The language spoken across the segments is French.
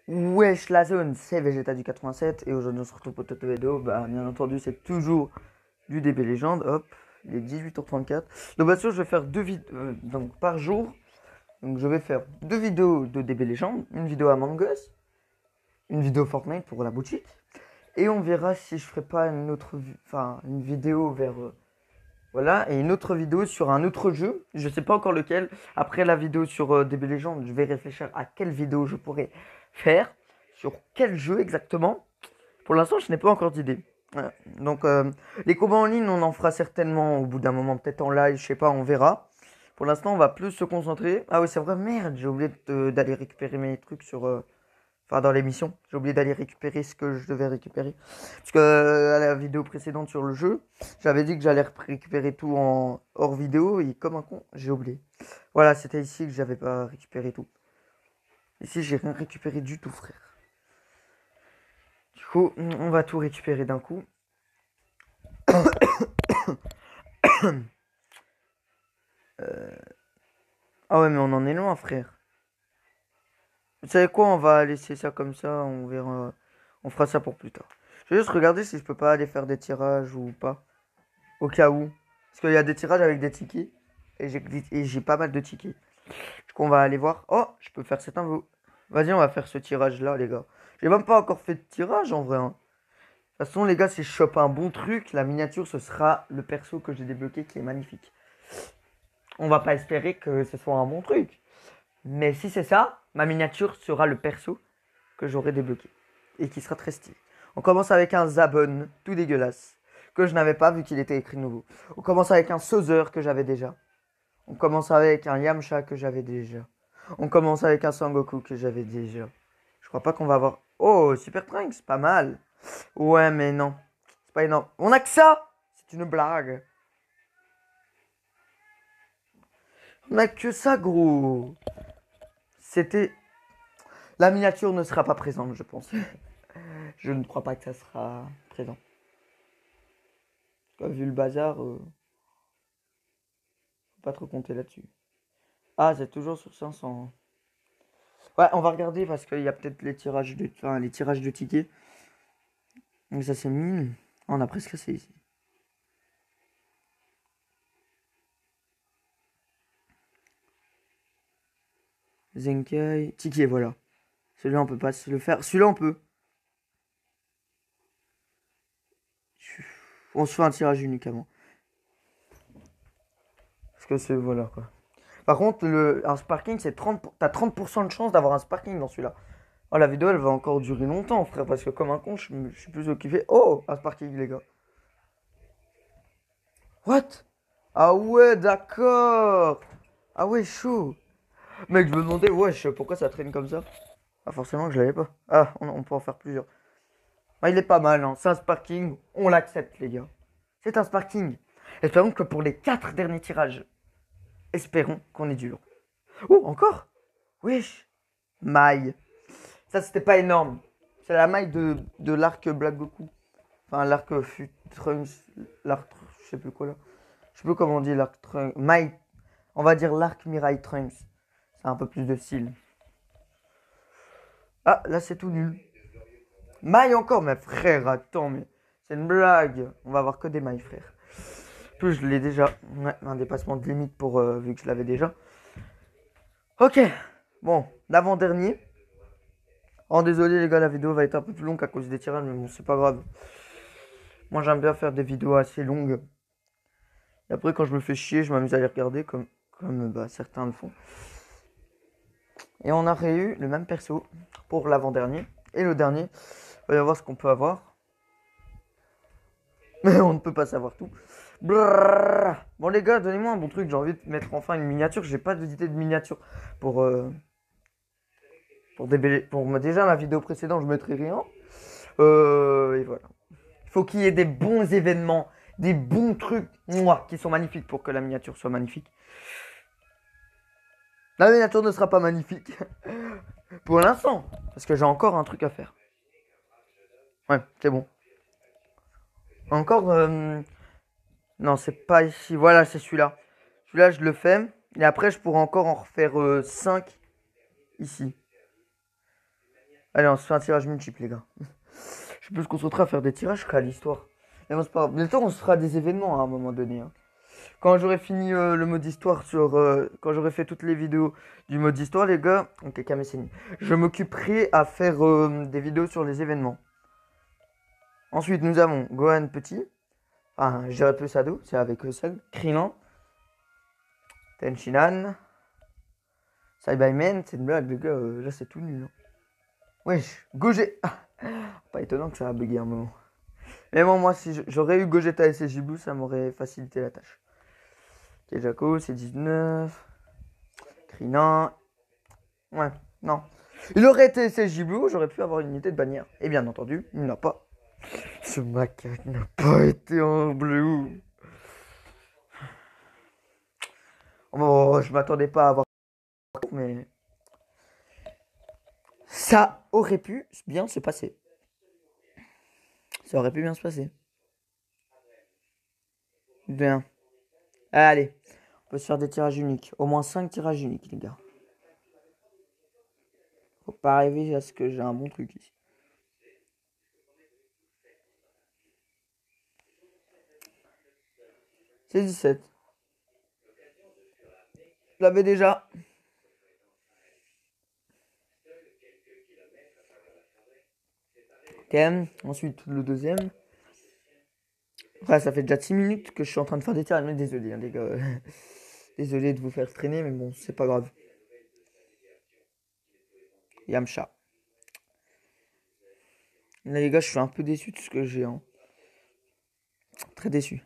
Wesh la zone, c'est Vegeta du 87 et aujourd'hui on se retrouve pour cette vidéo. Bah bien entendu c'est toujours du DB Légende. Hop, il est 18h34. Donc bien sûr je vais faire deux vidéos donc par jour. Donc je vais faire deux vidéos de DB Légende, une vidéo Among Us, une vidéo Fortnite pour la boutique. Et on verra si je ferai pas une autre une vidéo vers voilà, et une autre vidéo sur un autre jeu. Je sais pas encore lequel. Après la vidéo sur DB Legends, je vais réfléchir à quelle vidéo je pourrais faire. Sur quel jeu exactement. Pour l'instant, je n'ai pas encore d'idée. Voilà. Donc, les combats en ligne, on en fera certainement au bout d'un moment, peut-être en live, je sais pas, on verra. Pour l'instant, on va plus se concentrer. Ah oui, c'est vrai, merde, j'ai oublié d'aller récupérer mes trucs sur, enfin, dans l'émission, j'ai oublié d'aller récupérer ce que je devais récupérer. Parce que à la vidéo précédente sur le jeu, j'avais dit que j'allais récupérer tout en hors vidéo et comme un con, j'ai oublié. Voilà, c'était ici que j'avais pas récupéré tout. Ici, j'ai rien récupéré du tout, frère. Du coup, on va tout récupérer d'un coup. Ah ouais, mais on en est loin, frère. Vous savez quoi, on va laisser ça comme ça, on verra. On fera ça pour plus tard. Je vais juste regarder si je peux pas aller faire des tirages ou pas. Au cas où. Parce qu'il y a des tirages avec des tickets. Et j'ai pas mal de tickets. Du coup, on va aller voir. Oh, je peux faire cet info. Vas-y, on va faire ce tirage-là, les gars. J'ai même pas encore fait de tirage, en vrai. Hein. De toute façon, les gars, si je chope un bon truc, la miniature, ce sera le perso que j'ai débloqué qui est magnifique. On va pas espérer que ce soit un bon truc. Mais si c'est ça, ma miniature sera le perso que j'aurai débloqué. Et qui sera très stylé. On commence avec un Zabon, tout dégueulasse. Que je n'avais pas vu qu'il était écrit nouveau. On commence avec un Sauzer que j'avais déjà. On commence avec un Yamcha que j'avais déjà. On commence avec un Sangoku que j'avais déjà. Je crois pas qu'on va avoir... Oh, Super Trunks, pas mal. Ouais, mais non. C'est pas énorme. On a que ça. C'est une blague. On a que ça, gros. C'était... La miniature ne sera pas présente, je pense. Je ne crois pas que ça sera présent. Vu le bazar, faut pas trop compter là-dessus. Ah, c'est toujours sur 500. Ouais, on va regarder parce qu'il y a peut-être les tirages de tickets. Donc ça c'est 1000. On a presque assez ici. Zenkai. Ticket, voilà. Celui-là on peut pas se le faire. Celui-là on peut. On se fait un tirage unique avant. Parce que c'est voilà quoi. Par contre, un sparking, c'est 30. T'as 30% de chance d'avoir un sparking dans celui-là. Oh, la vidéo elle va encore durer longtemps, frère. Parce que comme un con, je suis plus occupé. Oh, un sparking, les gars. What? Ah ouais, d'accord. Ah ouais, chaud. Mec, je me demandais, wesh, pourquoi ça traîne comme ça? Ah, forcément que je l'avais pas. Ah, on peut en faire plusieurs. Ah, il est pas mal, hein. C'est un sparking. On l'accepte, les gars. C'est un sparking. Espérons que pour les 4 derniers tirages, espérons qu'on ait du lourd. Oh, encore? Wesh. Maille. Ça, c'était pas énorme. C'est la maille de l'arc Black Goku. Enfin, l'arc Trunks. L'arc. Je sais plus quoi là. Je sais plus comment on dit l'arc Trunks. Maille. On va dire l'arc Mirai Trunks. C'est un peu plus de style. Ah, là, c'est tout nul. Maille encore, mais frère, attends, mais c'est une blague. On va avoir que des mailles, frère. Plus je l'ai déjà. Ouais, un dépassement de limite pour vu que je l'avais déjà. Ok. Bon, l'avant-dernier. Oh, désolé les gars, la vidéo va être un peu plus longue à cause des tirages, mais bon, c'est pas grave. Moi, j'aime bien faire des vidéos assez longues. Et après, quand je me fais chier, je m'amuse à les regarder comme bah, certains le font. Et on a réu le même perso pour l'avant-dernier. Et le dernier, on va voir ce qu'on peut avoir. Mais on ne peut pas savoir tout. Brrr. Bon les gars, donnez-moi un bon truc. J'ai envie de mettre enfin une miniature. J'ai pas d'idée de miniature pour déjà la vidéo précédente, je mettrai rien. Et voilà. Il faut qu'il y ait des bons événements, des bons trucs, moi, qui sont magnifiques pour que la miniature soit magnifique. La miniature ne sera pas magnifique pour l'instant, parce que j'ai encore un truc à faire. Ouais, c'est bon. Encore, non, c'est pas ici. Voilà, c'est celui-là. Celui-là, je le fais. Et après, je pourrais encore en refaire 5 ici. Allez, on se fait un tirage multiple, les gars. Je peux se concentrer à faire des tirages qu'à l'histoire. Mais bon, c'est pas grave. Bientôt, on se fera des événements hein, à un moment donné. Hein. Quand j'aurai fini le mode histoire sur... quand j'aurai fait toutes les vidéos du mode histoire, les gars... Ok, Kamesseni. Je m'occuperai à faire des vidéos sur les événements. Ensuite, nous avons Gohan Petit. Enfin, je dirais peu Sado, c'est avec eux seuls. Krillin. Tenshinhan. Saibamen, c'est une blague, les gars. Là, c'est tout nul. Hein. Wesh, Gogeta. Pas étonnant que ça a bugué un moment. Mais bon, moi, si j'aurais eu Gogeta et Sejibu, ça m'aurait facilité la tâche. Kejako, c'est 19. Krillin. Ouais, non. Il aurait été Sejibu, j'aurais pu avoir une unité de bannière. Et bien entendu, il n'a pas. Ce macaque n'a pas été en bleu. Oh, je m'attendais pas à avoir. Mais. Ça aurait pu bien se passer. Ça aurait pu bien se passer. Bien. Allez. On peut se faire des tirages uniques. Au moins 5 tirages uniques, les gars. Faut pas arriver à ce que j'ai un bon truc ici. C'est 17. Je l'avais déjà. Ok. Ensuite, le deuxième. Enfin, ça fait déjà 6 minutes que je suis en train de faire des tirages. Mais désolé, hein, les gars. Désolé de vous faire traîner, mais bon, c'est pas grave. Yamcha. Là, les gars, je suis un peu déçu de ce que j'ai. Hein. Très déçu.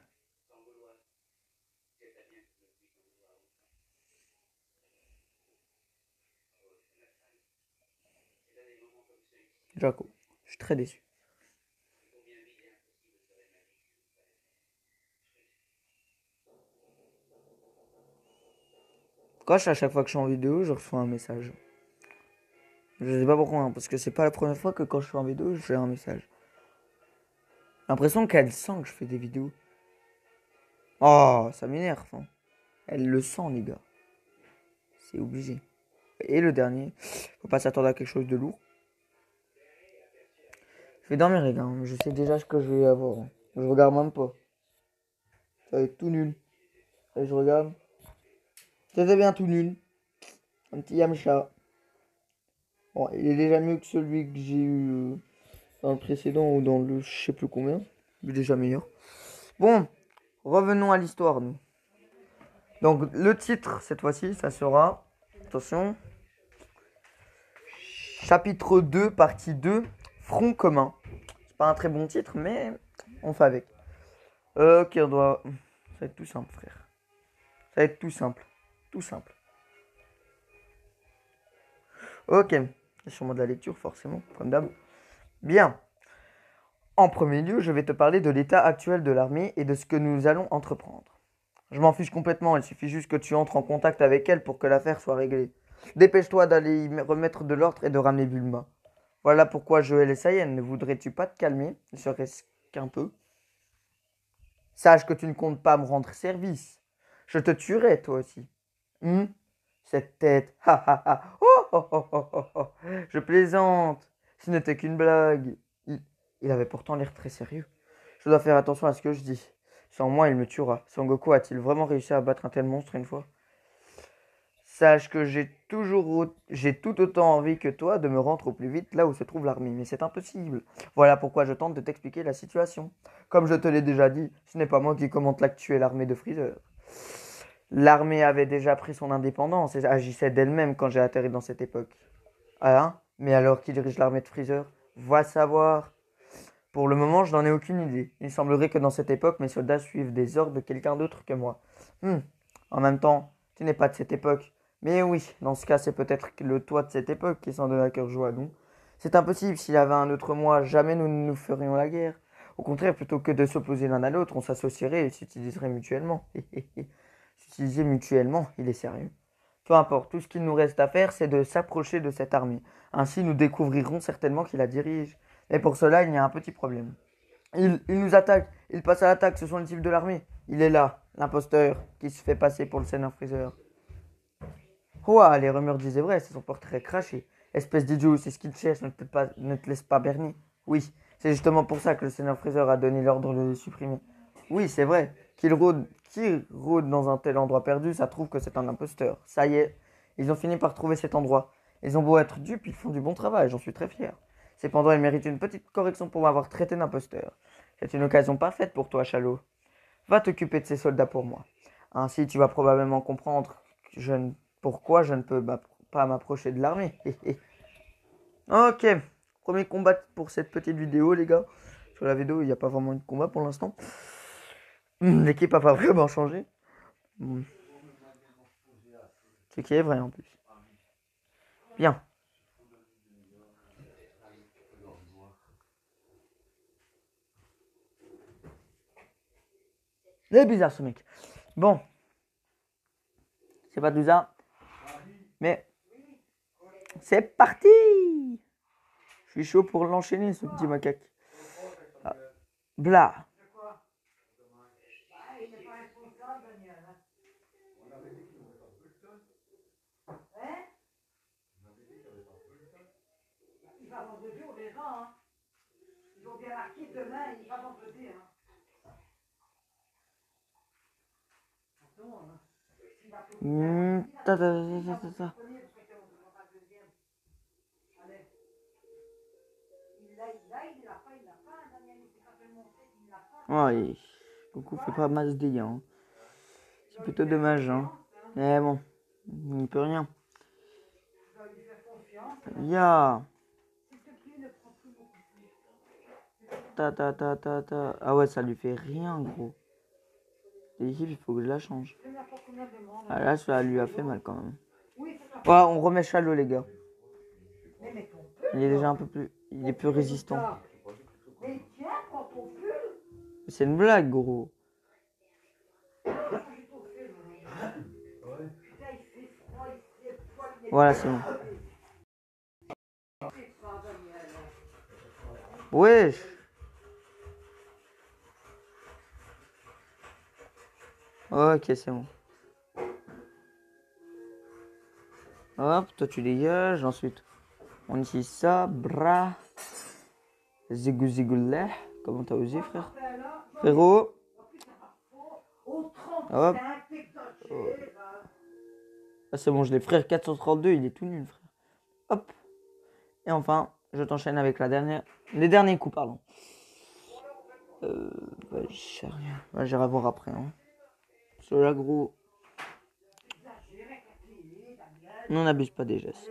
Jaco. Je suis très déçu. Pourquoi à chaque fois que je suis en vidéo, je reçois un message? Je sais pas pourquoi, hein, parce que c'est pas la première fois que quand je suis en vidéo, je fais un message. J'ai l'impression qu'elle sent que je fais des vidéos. Oh, ça m'énerve. Hein. Elle le sent, les gars. C'est obligé. Et le dernier, faut pas s'attendre à quelque chose de lourd. Je vais dormir, les gars. Hein. Je sais déjà ce que je vais avoir. Hein. Je regarde même pas. Ça va être tout nul. Et je regarde. Ça devient tout nul. Un petit Yamcha. Bon, il est déjà mieux que celui que j'ai eu dans le précédent ou dans le je sais plus combien. Il est déjà meilleur. Bon, revenons à l'histoire, nous. Donc, le titre, cette fois-ci, ça sera... Attention. Chapitre 2, partie 2, Front commun. C'est pas un très bon titre, mais on fait avec. Ok, on doit... Ça va être tout simple, frère. Ça va être tout simple. Tout simple. Ok. C'est sûrement de la lecture, forcément, comme d'hab. Bien. En premier lieu, je vais te parler de l'état actuel de l'armée et de ce que nous allons entreprendre. Je m'en fiche complètement, il suffit juste que tu entres en contact avec elle pour que l'affaire soit réglée. Dépêche-toi d'aller y remettre de l'ordre et de ramener Bulma. Voilà pourquoi Joël et Saiyan, ne voudrais-tu pas te calmer, ne serait-ce qu'un peu? Sache que tu ne comptes pas me rendre service. Je te tuerai, toi aussi. Cette tête, ha ha ha, oh oh oh oh oh oh. Je plaisante, ce n'était qu'une blague. Il avait pourtant l'air très sérieux. Je dois faire attention à ce que je dis. Sans moi, il me tuera. Son Goku a-t-il vraiment réussi à battre un tel monstre une fois? Sache que j'ai tout autant envie que toi de me rendre au plus vite là où se trouve l'armée, mais c'est impossible. Voilà pourquoi je tente de t'expliquer la situation. Comme je te l'ai déjà dit, ce n'est pas moi qui commente l'actuelle armée de Freezer. L'armée avait déjà pris son indépendance et agissait d'elle-même quand j'ai atterri dans cette époque. Hein? Mais alors qui dirige l'armée de Freezer? Va savoir. Pour le moment, je n'en ai aucune idée. Il semblerait que dans cette époque, mes soldats suivent des ordres de quelqu'un d'autre que moi. En même temps, tu n'es pas de cette époque. Mais oui, dans ce cas, c'est peut-être le toi de cette époque qui s'en donne à cœur joie, non? C'est impossible, s'il y avait un autre moi, jamais nous ne nous ferions la guerre. Au contraire, plutôt que de s'opposer l'un à l'autre, on s'associerait et s'utiliserait mutuellement. S'utiliser mutuellement, il est sérieux. Peu importe, tout ce qu'il nous reste à faire, c'est de s'approcher de cette armée. Ainsi, nous découvrirons certainement qui la dirige. Mais pour cela, il y a un petit problème. Il nous attaque, il passe à l'attaque, ce sont les types de l'armée. Il est là, l'imposteur, qui se fait passer pour le Seigneur Freezer. Ouah, les rumeurs disaient vrai, c'est son portrait craché. Espèce d'idiot, c'est ce qu'il cherche, ne te laisse pas berner. Oui, c'est justement pour ça que le Seigneur Freezer a donné l'ordre de le supprimer. Oui, c'est vrai. Qui rôde dans un tel endroit perdu, ça trouve que c'est un imposteur. Ça y est, ils ont fini par trouver cet endroit. Ils ont beau être dupes, ils font du bon travail, j'en suis très fier. Cependant, ils méritent une petite correction pour m'avoir traité d'imposteur. C'est une occasion parfaite pour toi, Chalot. Va t'occuper de ces soldats pour moi. Ainsi, tu vas probablement comprendre pourquoi je ne peux pas m'approcher de l'armée. Ok, premier combat pour cette petite vidéo, les gars. Sur la vidéo, il n'y a pas vraiment eu de combat pour l'instant. L'équipe a pas vraiment changé. Ce qui est vrai en plus. Bien. Il est bizarre ce mec. Bon. C'est pas tout ça. Mais c'est parti. Je suis chaud pour l'enchaîner, ce petit macaque. Ah. Blah. Il va vendredi, on verra. Hein. Ils ont bien marqué demain, il va vendredi. Hein. Ouais, Goku fait pas mal de dégâts. Hein. C'est plutôt dommage. Hein. Mais bon, il peut rien. Ya. Ah ouais, ça lui fait rien, gros. L'équipe, il faut que je la change. Ah là, ça lui a fait mal quand même. Ouais, on remet Chalot, les gars. Il est déjà un peu plus... Il est plus résistant. C'est une blague, gros. Voilà, c'est bon. Wesh. Ok, c'est bon. Hop, toi tu dégages. Ensuite, on utilise ça. Bras. Zigou zigoulah. Comment t'as osé, frère? Frérot. Hop. Oh. Ah, c'est bon, je l'ai, frère. 432, il est tout nul, frère. Hop. Et enfin, je t'enchaîne avec les derniers coups, pardon. J'irai voir après. Hein. Cela, gros. On n'abuse pas des gestes.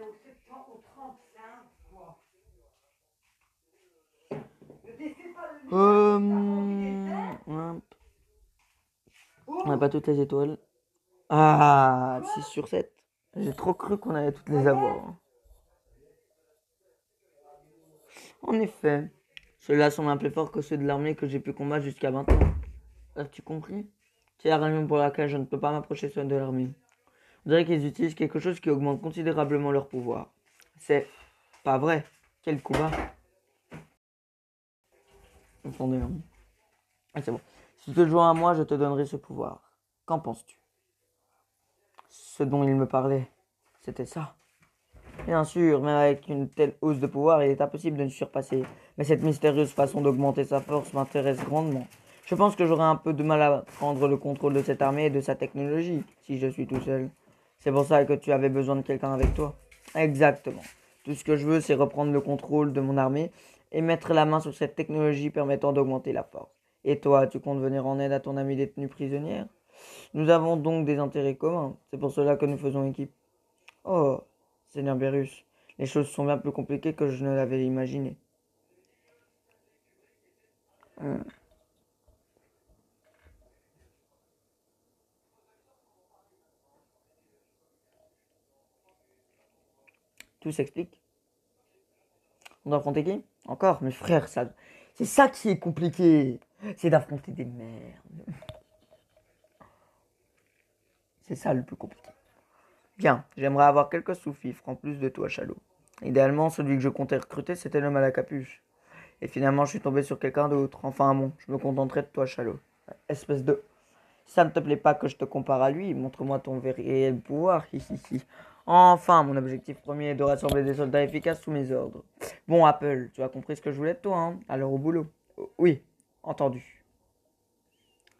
On n'a pas toutes les étoiles. Ah, 6 sur 7. J'ai trop cru qu'on allait toutes les avoir. En effet, ceux-là sont bien plus forts que ceux de l'armée que j'ai pu combattre jusqu'à maintenant. As-tu compris? C'est la raison pour laquelle je ne peux pas m'approcher de l'armée. On dirait qu'ils utilisent quelque chose qui augmente considérablement leur pouvoir. C'est pas vrai. Quel coup bas. Attendez. Hein. Ah, c'est bon. Si tu te joins à moi, je te donnerai ce pouvoir. Qu'en penses-tu? Ce dont il me parlait, c'était ça. Bien sûr, même avec une telle hausse de pouvoir, il est impossible de nous surpasser. Mais cette mystérieuse façon d'augmenter sa force m'intéresse grandement. Je pense que j'aurai un peu de mal à prendre le contrôle de cette armée et de sa technologie, si je suis tout seul. C'est pour ça que tu avais besoin de quelqu'un avec toi. Exactement. Tout ce que je veux, c'est reprendre le contrôle de mon armée et mettre la main sur cette technologie permettant d'augmenter la force. Et toi, tu comptes venir en aide à ton ami détenu prisonnière? Nous avons donc des intérêts communs. C'est pour cela que nous faisons équipe. Oh, Seigneur Berus, les choses sont bien plus compliquées que je ne l'avais imaginé. Tout s'explique. On doit affronter qui? Encore? Mais frère, c'est ça qui est compliqué. C'est d'affronter des merdes. C'est ça le plus compliqué. Bien, j'aimerais avoir quelques sous-fifres en plus de toi, Chalot. Idéalement, celui que je comptais recruter, c'était l'homme à la capuche. Et finalement, je suis tombé sur quelqu'un d'autre. Enfin bon, je me contenterai de toi, Chalot. Espèce de... Si ça ne te plaît pas que je te compare à lui, montre-moi ton réel pouvoir. Enfin, mon objectif premier est de rassembler des soldats efficaces sous mes ordres. Bon, Apple, tu as compris ce que je voulais de toi, hein? Alors au boulot. Oui, entendu.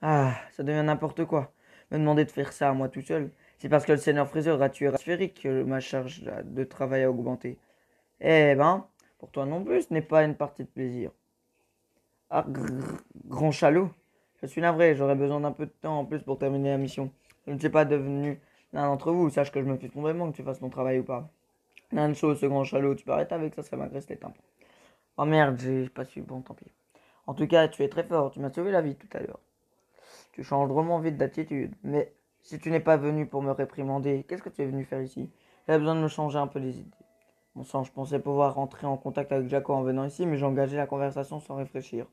Ah, ça devient n'importe quoi. Me demander de faire ça à moi tout seul. C'est parce que le seigneur Freezer a tué Sphérique que ma charge de travail a augmenté. Eh ben, pour toi non plus, ce n'est pas une partie de plaisir. Ah, grand chalot. Je suis navré, j'aurais besoin d'un peu de temps en plus pour terminer la mission. Je ne suis pas devenu l'un d'entre vous, sache que je me fiche complètement que tu fasses ton travail ou pas. L'un de chose, ce grand chalot, tu peux arrêter avec ça, ça m'agresse les tympans. Oh merde, j'ai pas su, bon tant pis. En tout cas, tu es très fort, tu m'as sauvé la vie tout à l'heure. Tu changes drôlement vite d'attitude, mais si tu n'es pas venu pour me réprimander, qu'est-ce que tu es venu faire ici? J'avais besoin de me changer un peu les idées. Bon sang, je pensais pouvoir rentrer en contact avec Jaco en venant ici, mais j'ai engagé la conversation sans réfléchir.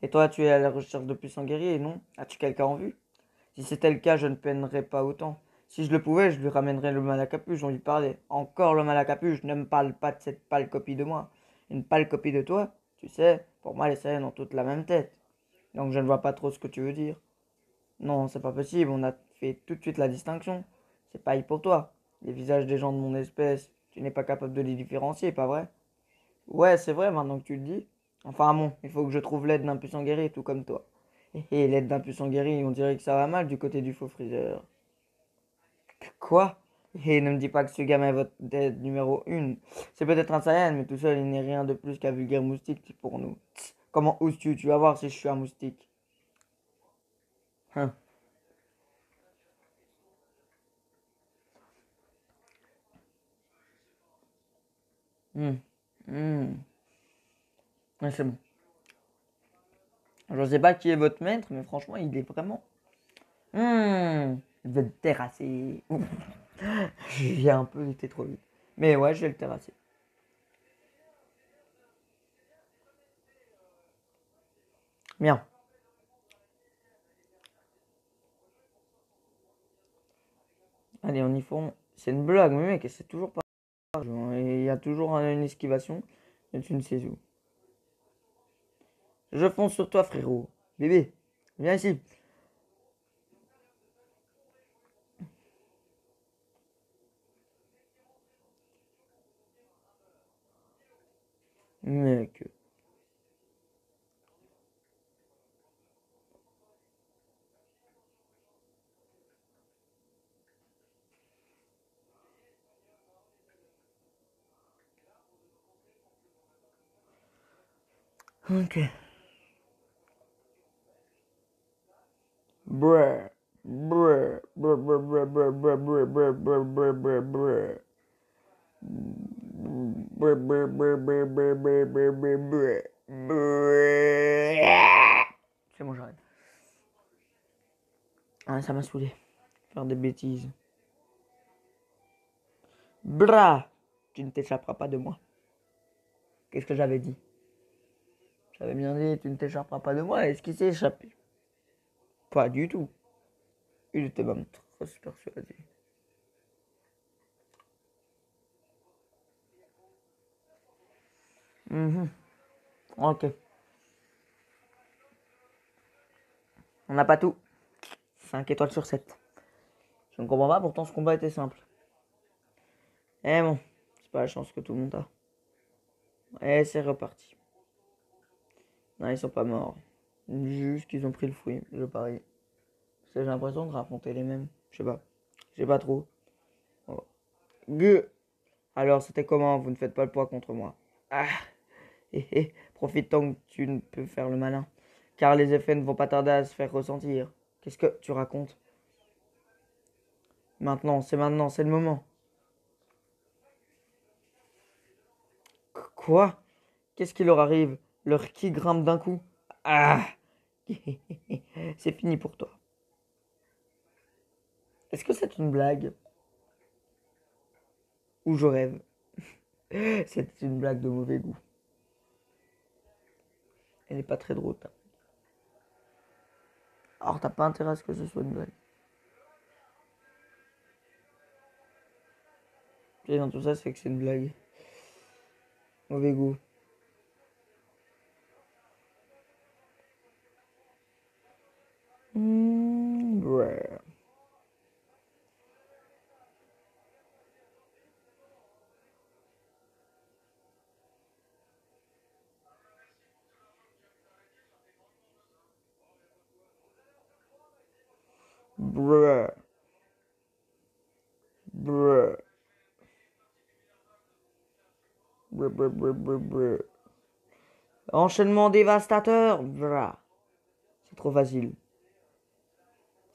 Et toi, tu es à la recherche de puissants guerriers, non? As-tu quelqu'un en vue? Si c'était le cas, je ne peinerais pas autant. Si je le pouvais, je lui ramènerais le mal à capuche, on lui parlait. Encore le mal à capuche, ne me parle pas de cette pâle copie de moi. Une pâle copie de toi? Tu sais, pour moi, les Saiyans ont toutes la même tête. Donc je ne vois pas trop ce que tu veux dire. Non, c'est pas possible, on a fait tout de suite la distinction. C'est pareil pour toi. Les visages des gens de mon espèce, tu n'es pas capable de les différencier, pas vrai? Ouais, c'est vrai, maintenant que tu le dis. Enfin bon, il faut que je trouve l'aide d'un puissant guerrier, tout comme toi. Et l'aide d'un puissant guerrier, on dirait que ça va mal du côté du faux Freezer. Quoi? Et ne me dis pas que ce gamin est votre aide numéro 1. C'est peut-être un Saiyan, mais tout seul, il n'est rien de plus qu'un vulgaire moustique pour nous. Tss, comment oses-tu? Tu vas voir si je suis un moustique. Hein. Hmm. Hmm. Ouais, c'est bon. Je ne sais pas qui est votre maître, mais franchement, il est vraiment. Je vais le terrasser. Ouh. J'ai un peu été trop vite. Mais ouais, je vais le terrasser. Bien. Allez, on y fond. C'est une blague, mais mec, c'est toujours pas. Et il y a toujours une esquivation. Et tu ne sais où. Je fonce sur toi, frérot. Bébé, viens ici. Mec. Ok. Brr. Brr. Brr, brr, brr, brr, brr, brr, brr, brr, brr, brr, brr. Brr, brr, brr, brr, brr, brr, brr, brr, brr. Brr. C'est bon, j'arrête. Ah, ça m'a saoulé. Faire des bêtises. Bra. Tu ne t'échapperas pas de moi. Qu'est-ce que j'avais dit? J'avais bien dit, tu ne t'échapperas pas de moi. Est-ce qu'il s'est échappé? Pas du tout. Il était même très persuadé. Mhm. Ok. On n'a pas tout. 5 étoiles sur 7. Je ne comprends pas, pourtant ce combat était simple. Eh bon, c'est pas la chance que tout le monde a. Et c'est reparti. Non, ils sont pas morts. Juste qu'ils ont pris le fruit, je parie. Parce que j'ai l'impression de raconter les mêmes. Je sais pas. Je sais pas trop. Oh. Gueux. Alors, c'était comment? Vous ne faites pas le poids contre moi. Ah. Profite tant que tu ne peux faire le malin. Car les effets ne vont pas tarder à se faire ressentir. Qu'est-ce que tu racontes? Maintenant, c'est le moment. Quoi? Qu'est-ce qui leur arrive? Leur ki grimpe d'un coup. Ah! C'est fini pour toi. Est-ce que c'est une blague? Ou je rêve? C'est une blague de mauvais goût. Elle n'est pas très drôle. Alors t'as pas intérêt à ce que ce soit une blague. Et dans tout ça, c'est que c'est une blague. Mauvais goût. Ouais. Bruh. Bruh. Bruh, bruh, bruh, bruh, bruh. Enchaînement dévastateur. Bruh. C'est trop facile.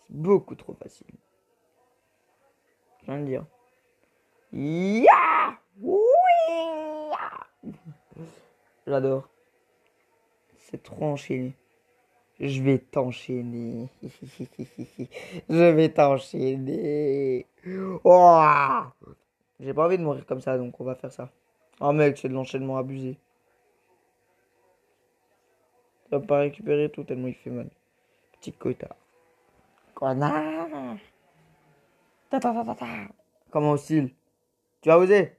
C'est beaucoup trop facile. Je viens de dire. Ya! Oui! J'adore. C'est trop enchaîné. Je vais t'enchaîner. Je vais t'enchaîner. Oh, j'ai pas envie de mourir comme ça, donc on va faire ça. Oh mec, c'est de l'enchaînement abusé. Tu vas pas récupérer tout tellement il fait mal. Petit cotard. Connard. Ta, ta, ta, ta, ta. Comment hostile? Tu as osé?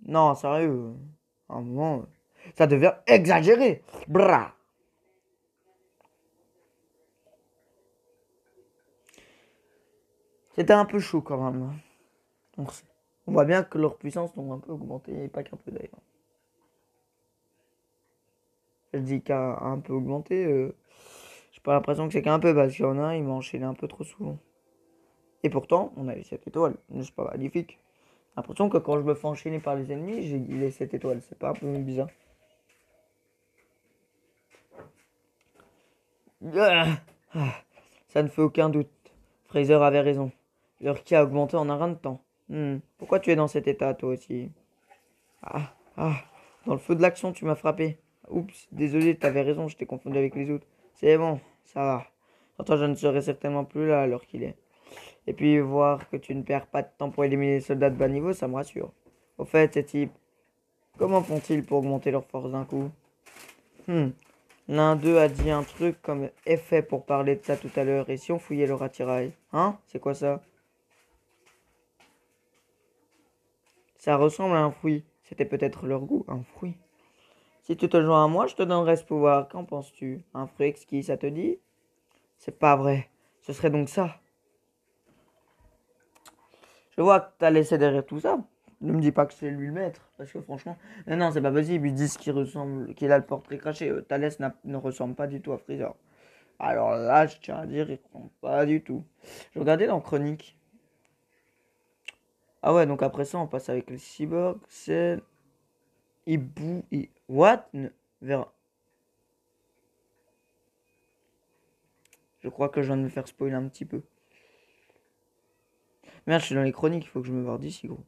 Non, sérieux. À un moment, ça devient exagéré. Bra. C'était un peu chaud quand même. On voit bien que leur puissance ont un peu augmenté, et pas qu'un peu d'ailleurs. Je dis qu'un un peu augmenté, j'ai pas l'impression que c'est qu'un peu, parce qu'il y en a un, il m'a enchaîné un peu trop souvent. Et pourtant, on a les 7 étoiles, n'est-ce pas magnifique? J'ai l'impression que quand je me fais enchaîner par les ennemis, j'ai les 7 étoiles, c'est pas un peu bizarre? Ah, ça ne fait aucun doute. Fraser avait raison. Leur ki a augmenté en un rein de temps. Pourquoi tu es dans cet état, toi aussi? Ah, ah, dans le feu de l'action, tu m'as frappé. Oups, désolé, t'avais raison, je t'ai confondu avec les autres. C'est bon, ça va. Sans toi, je ne serai certainement plus là à l'heure qu'il est. Et puis, voir que tu ne perds pas de temps pour éliminer les soldats de bas niveau, ça me rassure. Au fait, ces types, comment font-ils pour augmenter leur force d'un coup? L'un d'eux a dit un truc comme effet pour parler de ça tout à l'heure. Et si on fouillait leur attirail? Hein? C'est quoi ça? Ça ressemble à un fruit. C'était peut-être leur goût, un fruit. Si tu te joins à moi, je te donnerai ce pouvoir. Qu'en penses-tu? Un fruit exquis, ça te dit? C'est pas vrai. Ce serait donc ça. Je vois que t'as laissé derrière tout ça. Ne me dis pas que c'est lui le maître. Parce que franchement, non, non, c'est pas possible. Ils disent qu'il ressemble, qu'il a le portrait craché. Thalès ne ressemble pas du tout à Freezer. Alors là, je tiens à dire, il ressemble pas du tout. Je regardais dans Chronique. Ah ouais, donc après ça, on passe avec le cyborg. C'est. What? Vers. Je crois que je viens de me faire spoiler un petit peu. Merde, je suis dans les chroniques, il faut que je me barre d'ici, gros.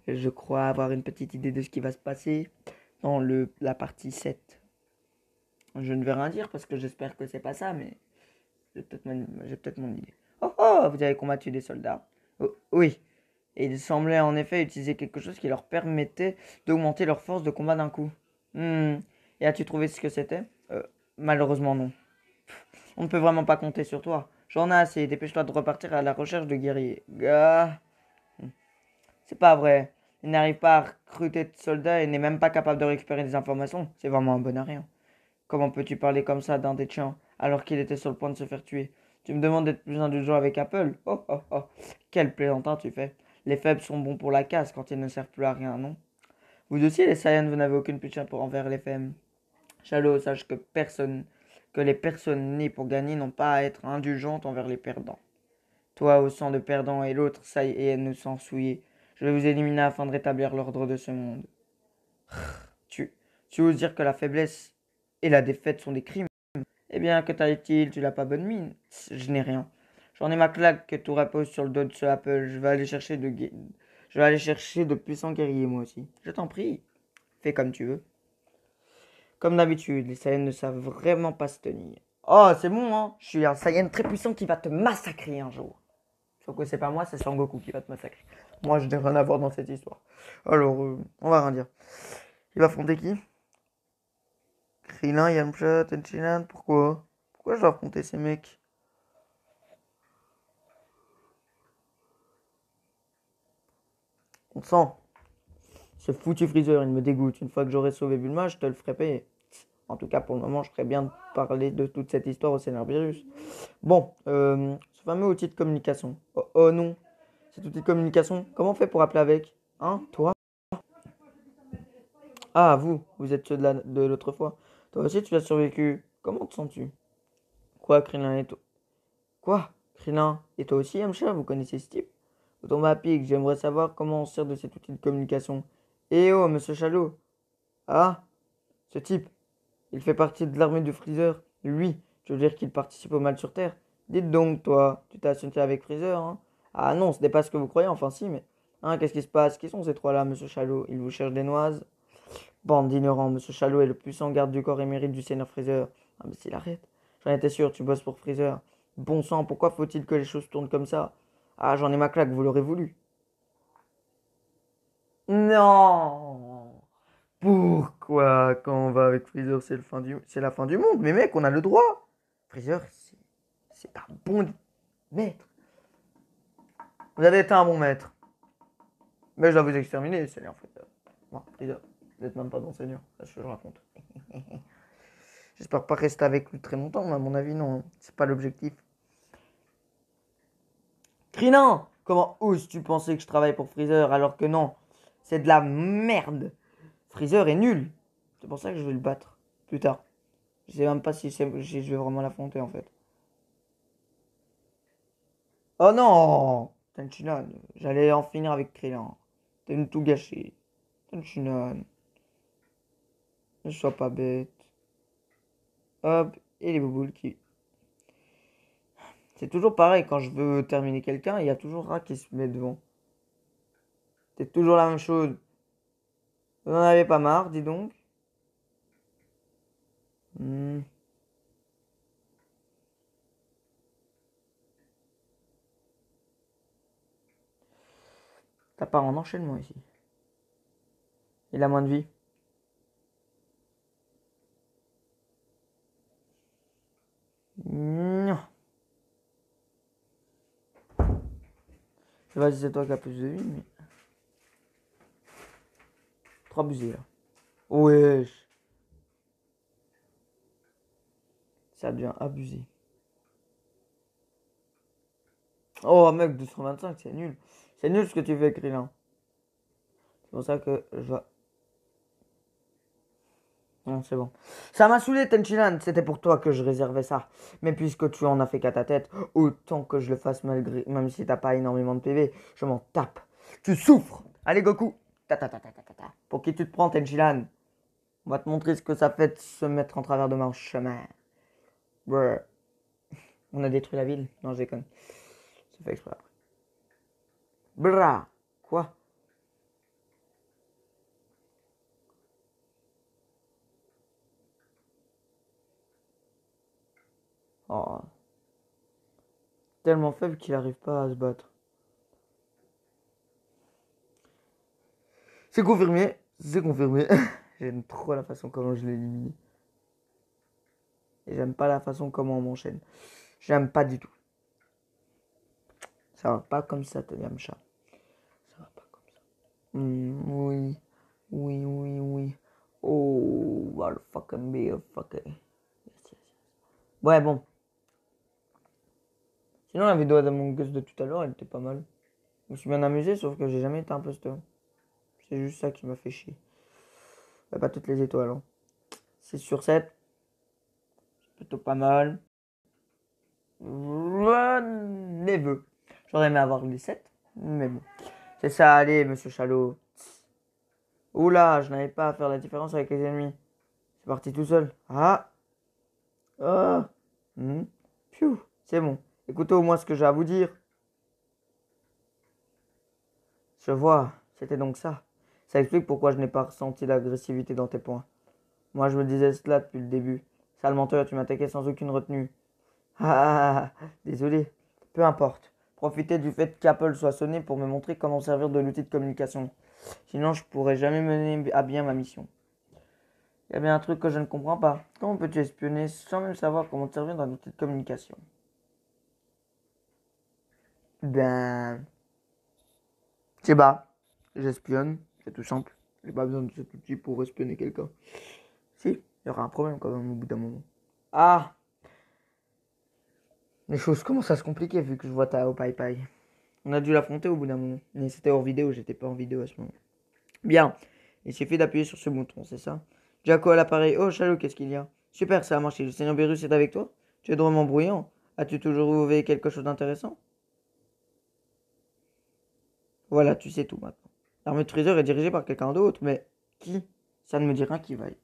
Je crois avoir une petite idée de ce qui va se passer dans la partie 7. Je ne vais rien dire parce que j'espère que c'est pas ça, mais j'ai peut-être mon idée. Oh oh, vous avez combattu des soldats. Oh, oui. Et ils semblaient en effet utiliser quelque chose qui leur permettait d'augmenter leur force de combat d'un coup. Et as-tu trouvé ce que c'était? Malheureusement non. On ne peut vraiment pas compter sur toi. J'en ai assez, dépêche-toi de repartir à la recherche de guerriers. Gars. C'est pas vrai. Il n'arrive pas à recruter de soldats et n'est même pas capable de récupérer des informations. C'est vraiment un bon à rien. Comment peux-tu parler comme ça d'un des tiens alors qu'il était sur le point de se faire tuer? Tu me demandes d'être plus indulgent avec Apple? Oh oh oh. Quel plaisantin tu fais. Les faibles sont bons pour la casse quand ils ne servent plus à rien, non? Vous aussi, les Saiyans, vous n'avez aucune pitié pour envers les faibles. Shallow, sache que les personnes nées pour gagner n'ont pas à être indulgentes envers les perdants. Toi au sang de perdant et l'autre Saiyan au sang souillé. Je vais vous éliminer afin de rétablir l'ordre de ce monde. Tu, tu oses dire que la faiblesse et la défaite sont des crimes? Eh bien, que t'arrive-t-il? Tu n'as pas bonne mine. Je n'ai rien. J'en ai ma claque que tout repose sur le dos de ce Apple. Je vais aller chercher de puissants guerriers, moi aussi. Je t'en prie. Fais comme tu veux. Comme d'habitude, les Saiyans ne savent vraiment pas se tenir. Oh, c'est bon, hein? Je suis un Saiyan très puissant qui va te massacrer un jour. Sauf que c'est pas moi, c'est Sangoku qui va te massacrer. Moi, je n'ai rien à voir dans cette histoire. Alors, on va rien dire. Il va affronter qui? Krillin, Yamcha, Tenshinhan, pourquoi? Pourquoi je dois affronter ces mecs? On sent. Ce foutu Freezer, il me dégoûte. Une fois que j'aurai sauvé Bulma, je te le ferai payer. En tout cas, pour le moment, je ferais bien de parler de toute cette histoire au Scénarvirus. Bon, ce fameux outil de communication. Oh, oh non, cet outil de communication, comment on fait pour appeler avec? Hein, toi? Ah, vous êtes ceux de l'autre fois. Toi aussi, tu as survécu. Comment te sens-tu? Quoi, Krillin et toi? Quoi? Krillin, et toi aussi, Yamcha, vous connaissez ce type? Vous tombez à pic, j'aimerais savoir comment on se sert de cet outil de communication. Eh oh, monsieur Chalot. Ah, ce type, il fait partie de l'armée du Freezer. Lui, tu veux dire qu'il participe au mal sur Terre? Dites donc, toi, tu t'es associé avec Freezer, hein? Ah non, ce n'est pas ce que vous croyez, enfin si, mais... Hein, qu'est-ce qui se passe? Qui sont ces trois-là, monsieur Chalot? Ils vous cherchent des noises? Bande d'ignorants, monsieur Chalot est le puissant garde du corps émérite du Seigneur Freezer. Ah mais s'il arrête. J'en étais sûr, tu bosses pour Freezer. Bon sang, pourquoi faut-il que les choses tournent comme ça? Ah, j'en ai ma claque, vous l'aurez voulu. Non! Pourquoi, quand on va avec Freezer, c'est la fin du monde? Mais mec, on a le droit! Freezer, c'est un bon maître. Vous avez été un bon maître. Mais je dois vous exterminer, Seigneur Freezer. Bon, Freezer, vous n'êtes même pas bon Seigneur, c'est ce que je raconte. J'espère pas rester avec lui très longtemps, mais à mon avis, non. C'est pas l'objectif. Krillin, comment oses-tu penser que je travaille pour Freezer alors que non? C'est de la merde. Freezer est nul. C'est pour ça que je vais le battre plus tard. Je sais même pas si je vais vraiment l'affronter en fait. Oh non! Tenshinhan, j'allais en finir avec Krillin. T'es venu tout gâcher. Tenshinhan, ne sois pas bête. Hop, et les bouboules qui... C'est toujours pareil, quand je veux terminer quelqu'un, il y a toujours Ra qui se met devant. C'est toujours la même chose. Vous n'en avez pas marre, dis donc? Hmm. Ça part en enchaînement ici. Il a moins de vie. Non. Je sais pas si c'est toi qui as plus de vie, mais... Trop abusé là. Wesh. Ça devient abusé. Oh mec, 225, c'est nul. C'est nul ce que tu fais, Krillin. C'est pour ça que je vais... Non, c'est bon. Ça m'a saoulé, Tenshinhan. C'était pour toi que je réservais ça. Mais puisque tu en as fait qu'à ta tête, autant que je le fasse malgré... Même si t'as pas énormément de PV, je m'en tape. Tu souffres. Allez, Goku. Ta ta ta ta ta ta ta. Pour qui tu te prends, Tenshinhan? On va te montrer ce que ça fait de se mettre en travers de mon chemin. Brr. On a détruit la ville. Non, je déconne. C'est fait exprès après. Brrr. Quoi? Oh. Tellement faible qu'il n'arrive pas à se battre. C'est confirmé. C'est confirmé. J'aime trop la façon comment je l'ai éliminé. Et j'aime pas la façon comment on m'enchaîne. J'aime pas du tout. Ça va pas comme ça, Yamcha. Ça va pas comme ça. Oui. Oui, oui, oui. Oh, what a fucking be a fucking. Yes, yes, yes. Ouais, bon. Sinon, la vidéo d'Among Us de tout à l'heure, elle était pas mal. Je me suis bien amusé, sauf que j'ai jamais été imposteur. C'est juste ça qui m'a fait chier. Bah, pas toutes les étoiles. Hein. 6 sur 7. C'est plutôt pas mal. Les vœux. J'aurais aimé avoir les 7. Mais bon. C'est ça, allez, monsieur Chalot. Oula, je n'avais pas à faire la différence avec les ennemis. C'est parti tout seul. Ah. Ah. Pfiou. C'est bon. Écoutez au moins ce que j'ai à vous dire. Je vois. C'était donc ça. Ça explique pourquoi je n'ai pas ressenti l'agressivité dans tes points. Moi, je me disais cela depuis le début. Sale menteur, tu m'attaquais sans aucune retenue. Désolé. Peu importe. Profitez du fait qu'Apple soit sonné pour me montrer comment servir de l'outil de communication. Sinon, je pourrais jamais mener à bien ma mission. Il y a bien un truc que je ne comprends pas. Comment peux-tu espionner sans même savoir comment te servir d'un outil de communication? Ben... Je sais pas. J'espionne. C'est tout simple. J'ai pas besoin de cet outil pour espionner quelqu'un. Si, il y aura un problème quand même au bout d'un moment. Ah! Les choses commencent à se compliquer vu que je vois Tao Pai Pai. On a dû l'affronter au bout d'un moment. Mais c'était hors vidéo, j'étais pas en vidéo à ce moment. Bien, il suffit d'appuyer sur ce bouton, c'est ça? Jaco à l'appareil. Oh, Chalot, qu'est-ce qu'il y a? Super, ça a marché. Le Seigneur Beerus est avec toi? Tu es drôlement bruyant. As-tu toujours trouvé quelque chose d'intéressant? Voilà, tu sais tout maintenant. L'armée de Freezer est dirigée par quelqu'un d'autre, mais qui? Ça ne me dit rien qui vaille.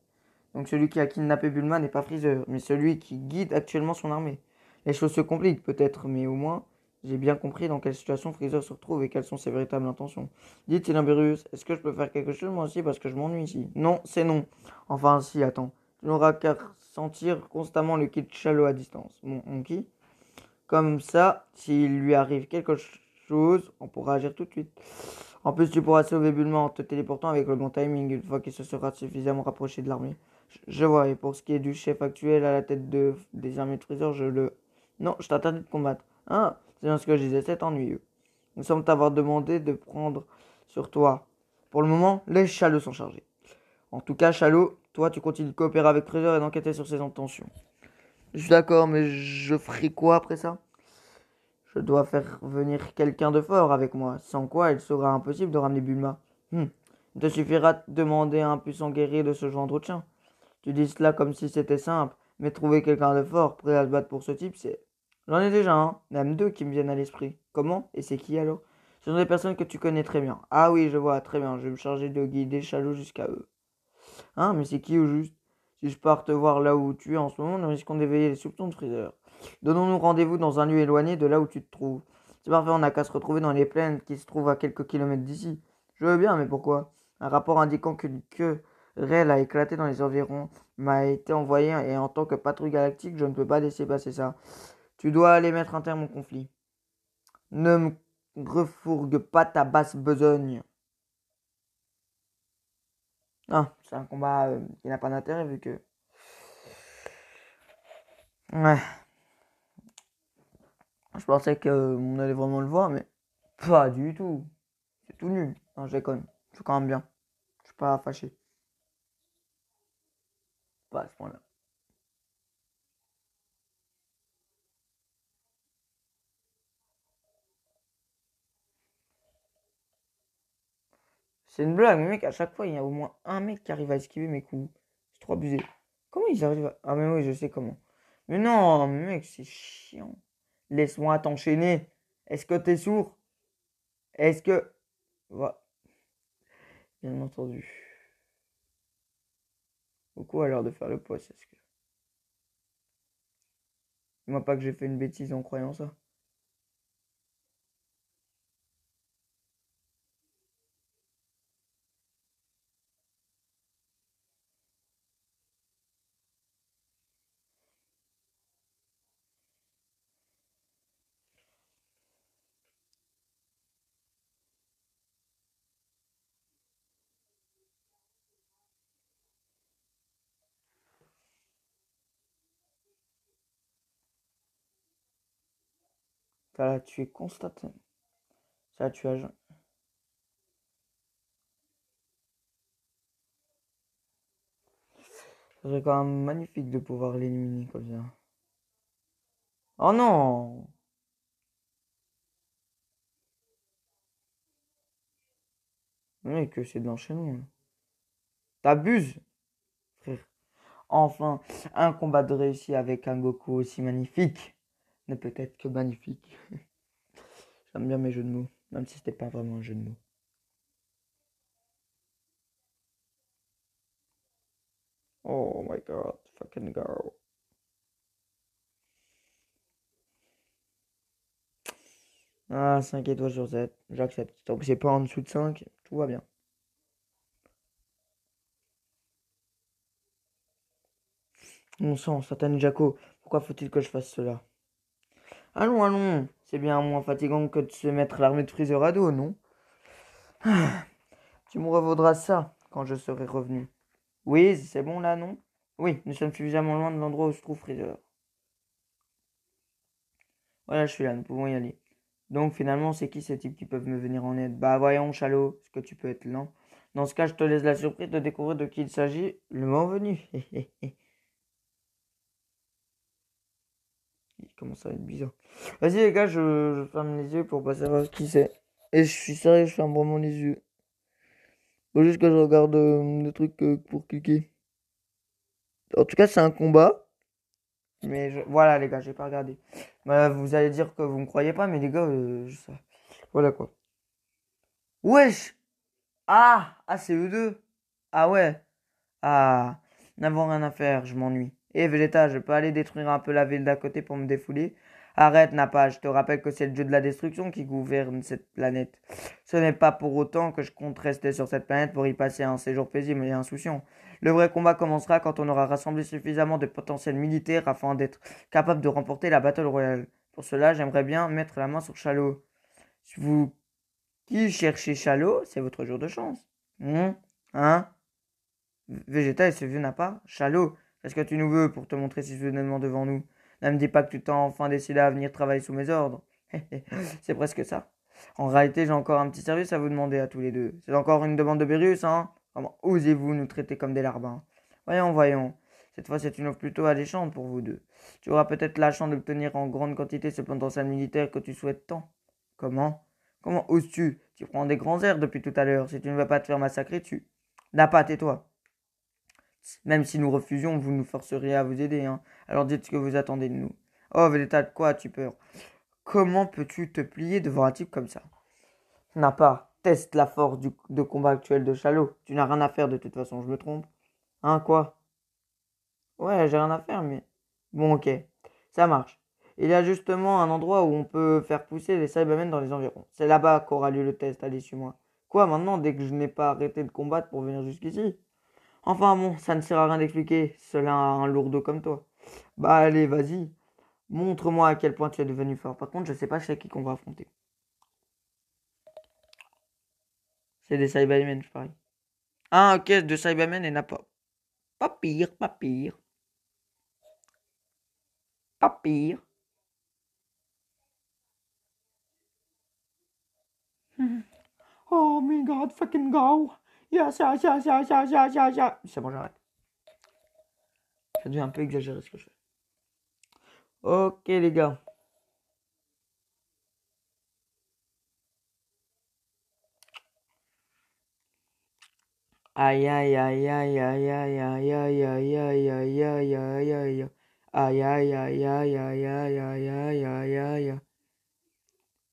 Donc celui qui a kidnappé Bulma n'est pas Freezer, mais celui qui guide actuellement son armée. Les choses se compliquent peut-être, mais au moins, j'ai bien compris dans quelle situation Freezer se retrouve et quelles sont ses véritables intentions. Dites Syllabérus, est-ce que je peux faire quelque chose moi aussi parce que je m'ennuie ici? Non, c'est non. Enfin si, attends. Tu n'auras qu'à sentir constamment le kit Shallow à distance. Mon ki? Comme ça, s'il lui arrive quelque chose, on pourra agir tout de suite. En plus, tu pourras sauver Bulma en te téléportant avec le bon timing une fois qu'il se sera suffisamment rapproché de l'armée. Je vois, et pour ce qui est du chef actuel à la tête des armées de Freezer, je le... Non, je t'interdis de combattre. Ah, c'est bien ce que je disais, c'est ennuyeux. Nous sommes t'avoir demandé de prendre sur toi. Pour le moment, les chalots sont chargés. En tout cas, Chalot, toi, tu continues de coopérer avec Freezer et d'enquêter sur ses intentions. Je suis d'accord, mais je ferai quoi après ça? Je dois faire venir quelqu'un de fort avec moi, sans quoi il sera impossible de ramener Bulma. Il te suffira de demander à un puissant guerrier de se joindre au tien. Tu dis cela comme si c'était simple, mais trouver quelqu'un de fort prêt à se battre pour ce type, c'est... J'en ai déjà un, même deux qui me viennent à l'esprit. Comment? Et c'est qui alors? Ce sont des personnes que tu connais très bien. Ah oui, je vois, très bien, je vais me charger de guider Chalot jusqu'à eux. Hein, mais c'est qui au juste? Si je pars te voir là où tu es en ce moment, nous risquons d'éveiller les soupçons de Freezer. Donnons-nous rendez-vous dans un lieu éloigné de là où tu te trouves. C'est parfait, on n'a qu'à se retrouver dans les plaines qui se trouvent à quelques kilomètres d'ici. Je veux bien, mais pourquoi? Un rapport indiquant qu'une querelle a éclaté dans les environs m'a été envoyé et en tant que patrouille galactique, je ne peux pas laisser passer ça. Tu dois aller mettre un terme au conflit. Ne me refourgue pas ta basse besogne. Ah, c'est un combat qui n'a pas d'intérêt vu que... Ouais, je pensais qu'on allait vraiment le voir, mais pas du tout. C'est tout nul. Non, je déconne. Je suis quand même bien. Je suis pas fâché. Pas à ce point-là. C'est une blague, mais mec, à chaque fois, il y a au moins un mec qui arrive à esquiver mes coups. C'est trop abusé. Comment ils arrivent à... Ah, mais oui, je sais comment. Mais non, mais mec, c'est chiant. Laisse-moi t'enchaîner. Est-ce que t'es sourd? Est-ce que... Va. Bien entendu. Beaucoup à l'heure de faire le poste, est-ce que... Dis-moi pas que j'ai fait une bêtise en croyant ça. Ça l'a tué constamment. Ça l'a tué à jeun. Ça serait quand même magnifique de pouvoir l'éliminer comme ça. Oh non! Mec, c'est de l'enchaînement. T'abuses, frère. Enfin, un combat de réussi avec un Goku aussi magnifique ne peut être que magnifique. J'aime bien mes jeux de mots, même si c'était pas vraiment un jeu de mots. Oh my god, fucking girl. Ah, 5 étoiles sur 7, j'accepte. Donc c'est pas en dessous de 5, tout va bien. Mon sang, Satan Jaco, pourquoi faut-il que je fasse cela? Allons, allons, c'est bien moins fatigant que de se mettre l'armée de Freezer à dos, non? Tu me revaudras ça quand je serai revenu. Oui, c'est bon là, non? Oui, nous sommes suffisamment loin de l'endroit où se trouve Freezer. Voilà, je suis là, nous pouvons y aller. Donc finalement, c'est qui ces types qui peuvent me venir en aide? Bah voyons, Chalot, est-ce que tu peux être lent? Dans ce cas, je te laisse la surprise de découvrir de qui il s'agit le moment venu. Il commence à être bizarre. Vas-y les gars, je ferme les yeux pour pas savoir qui c'est. Et je suis sérieux, je ferme vraiment les yeux. Faut juste que je regarde le truc pour cliquer. En tout cas, c'est un combat. Mais voilà les gars, j'ai pas regardé. Bah, vous allez dire que vous me croyez pas, mais les gars, voilà quoi. Wesh! Ah, c'est eux deux. Ah ouais. Ah, n'avons rien à faire, je m'ennuie. Eh Vegeta, je peux aller détruire un peu la ville d'à côté pour me défouler? Arrête, Nappa, je te rappelle que c'est le dieu de la destruction qui gouverne cette planète. Ce n'est pas pour autant que je compte rester sur cette planète pour y passer un séjour paisible et insouciant. Le vrai combat commencera quand on aura rassemblé suffisamment de potentiel militaire afin d'être capable de remporter la Battle Royale. Pour cela, j'aimerais bien mettre la main sur Shallow. Si vous qui cherchez Shallow, c'est votre jour de chance. Hein? Vegeta et ce vieux Nappa, Chalot, qu'est-ce que tu nous veux pour te montrer si soudainement devant nous? Ne me dis pas que tu t'es enfin décidé à venir travailler sous mes ordres. C'est presque ça. En réalité, j'ai encore un petit service à vous demander à tous les deux. C'est encore une demande de Beerus, hein? Comment osez-vous nous traiter comme des larbins? Voyons, voyons. Cette fois, c'est une offre plutôt alléchante pour vous deux. Tu auras peut-être la chance d'obtenir en grande quantité ce potentiel militaire que tu souhaites tant. Comment? Comment oses-tu? Tu prends des grands airs depuis tout à l'heure. Si tu ne veux pas te faire massacrer, tu... Nappa, tais-toi. Même si nous refusions, vous nous forceriez à vous aider, hein. Alors dites ce que vous attendez de nous. Oh, Vegeta, de quoi as-tu peur? Comment peux-tu te plier devant un type comme ça? N'a pas. Teste la force de combat actuel de Chalot. Tu n'as rien à faire de toute façon, je me trompe. Hein, quoi? Ouais, j'ai rien à faire, mais... Bon, ok. Ça marche. Il y a justement un endroit où on peut faire pousser les Cybermen dans les environs. C'est là-bas qu'aura lieu le test, allez, suis-moi. Quoi, maintenant, dès que je n'ai pas arrêté de combattre pour venir jusqu'ici? Enfin bon, ça ne sert à rien d'expliquer, cela a un lourdeau comme toi. Bah allez, vas-y, montre-moi à quel point tu es devenu fort. Par contre, je sais pas chez qui qu'on va affronter. C'est des Cybermen, je parie. Ah ok, de Cybermen et n'a pas. Pas pire, pas pire. Pas pire. Oh my god, fucking go. Yes, yes, yes, yes, yes, yes, yes, yes. C'est bon, j'arrête. Ça devient un peu exagéré ce que je fais. Ok les gars. Aïe aïe aïe aïe aïe aïe aïe aïe aïe aïe aïe aïe aïe aïe. Aïe aïe aïe aïe aïe aïe aïe aïe aïe aïe.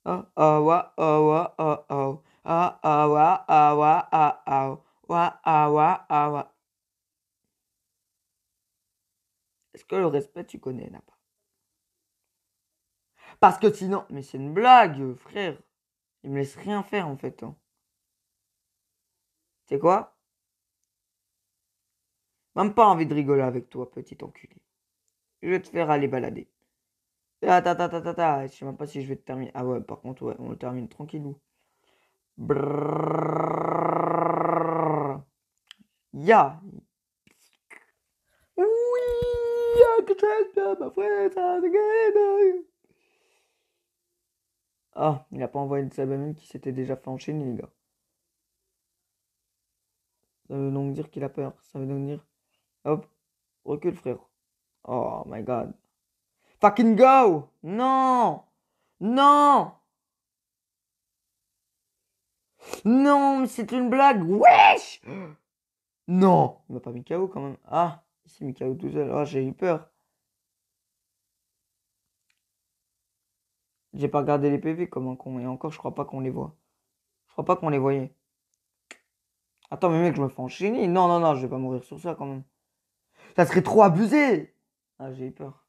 Oh oh wa oh wa oh oh. Ah ah wa ah wa ah ah. Wa ah wa ah wa. Est-ce que le respect tu connais là pas? Parce que sinon, mais c'est une blague, frère. Il me laisse rien faire en fait, hein. C'est quoi? Même pas envie de rigoler avec toi, petit enculé. Je vais te faire aller balader. Attends, attends, attends, attends. Je sais même pas si je vais te terminer. Ah ouais, par contre, ouais, on le termine tranquillou. Brrrr. Ya. Oui, que tu ma frère, ah, il a pas envoyé de Cyberman qui s'était déjà fait enchaîner, les gars. Ça veut donc dire qu'il a peur. Ça veut donc dire... Hop, recule, frère. Oh my god. Fucking go! Non! Non! Non, mais c'est une blague! Wesh! Non! Il m'a pas mis KO quand même. Ah, il s'est mis KO tout seul. Ah, j'ai eu peur. J'ai pas regardé les PV comme un con. Et encore, je crois pas qu'on les voit. Je crois pas qu'on les voyait. Attends, mais mec, je me fais enchaîner. Non, non, non, je vais pas mourir sur ça quand même. Ça serait trop abusé! Ah, j'ai eu peur.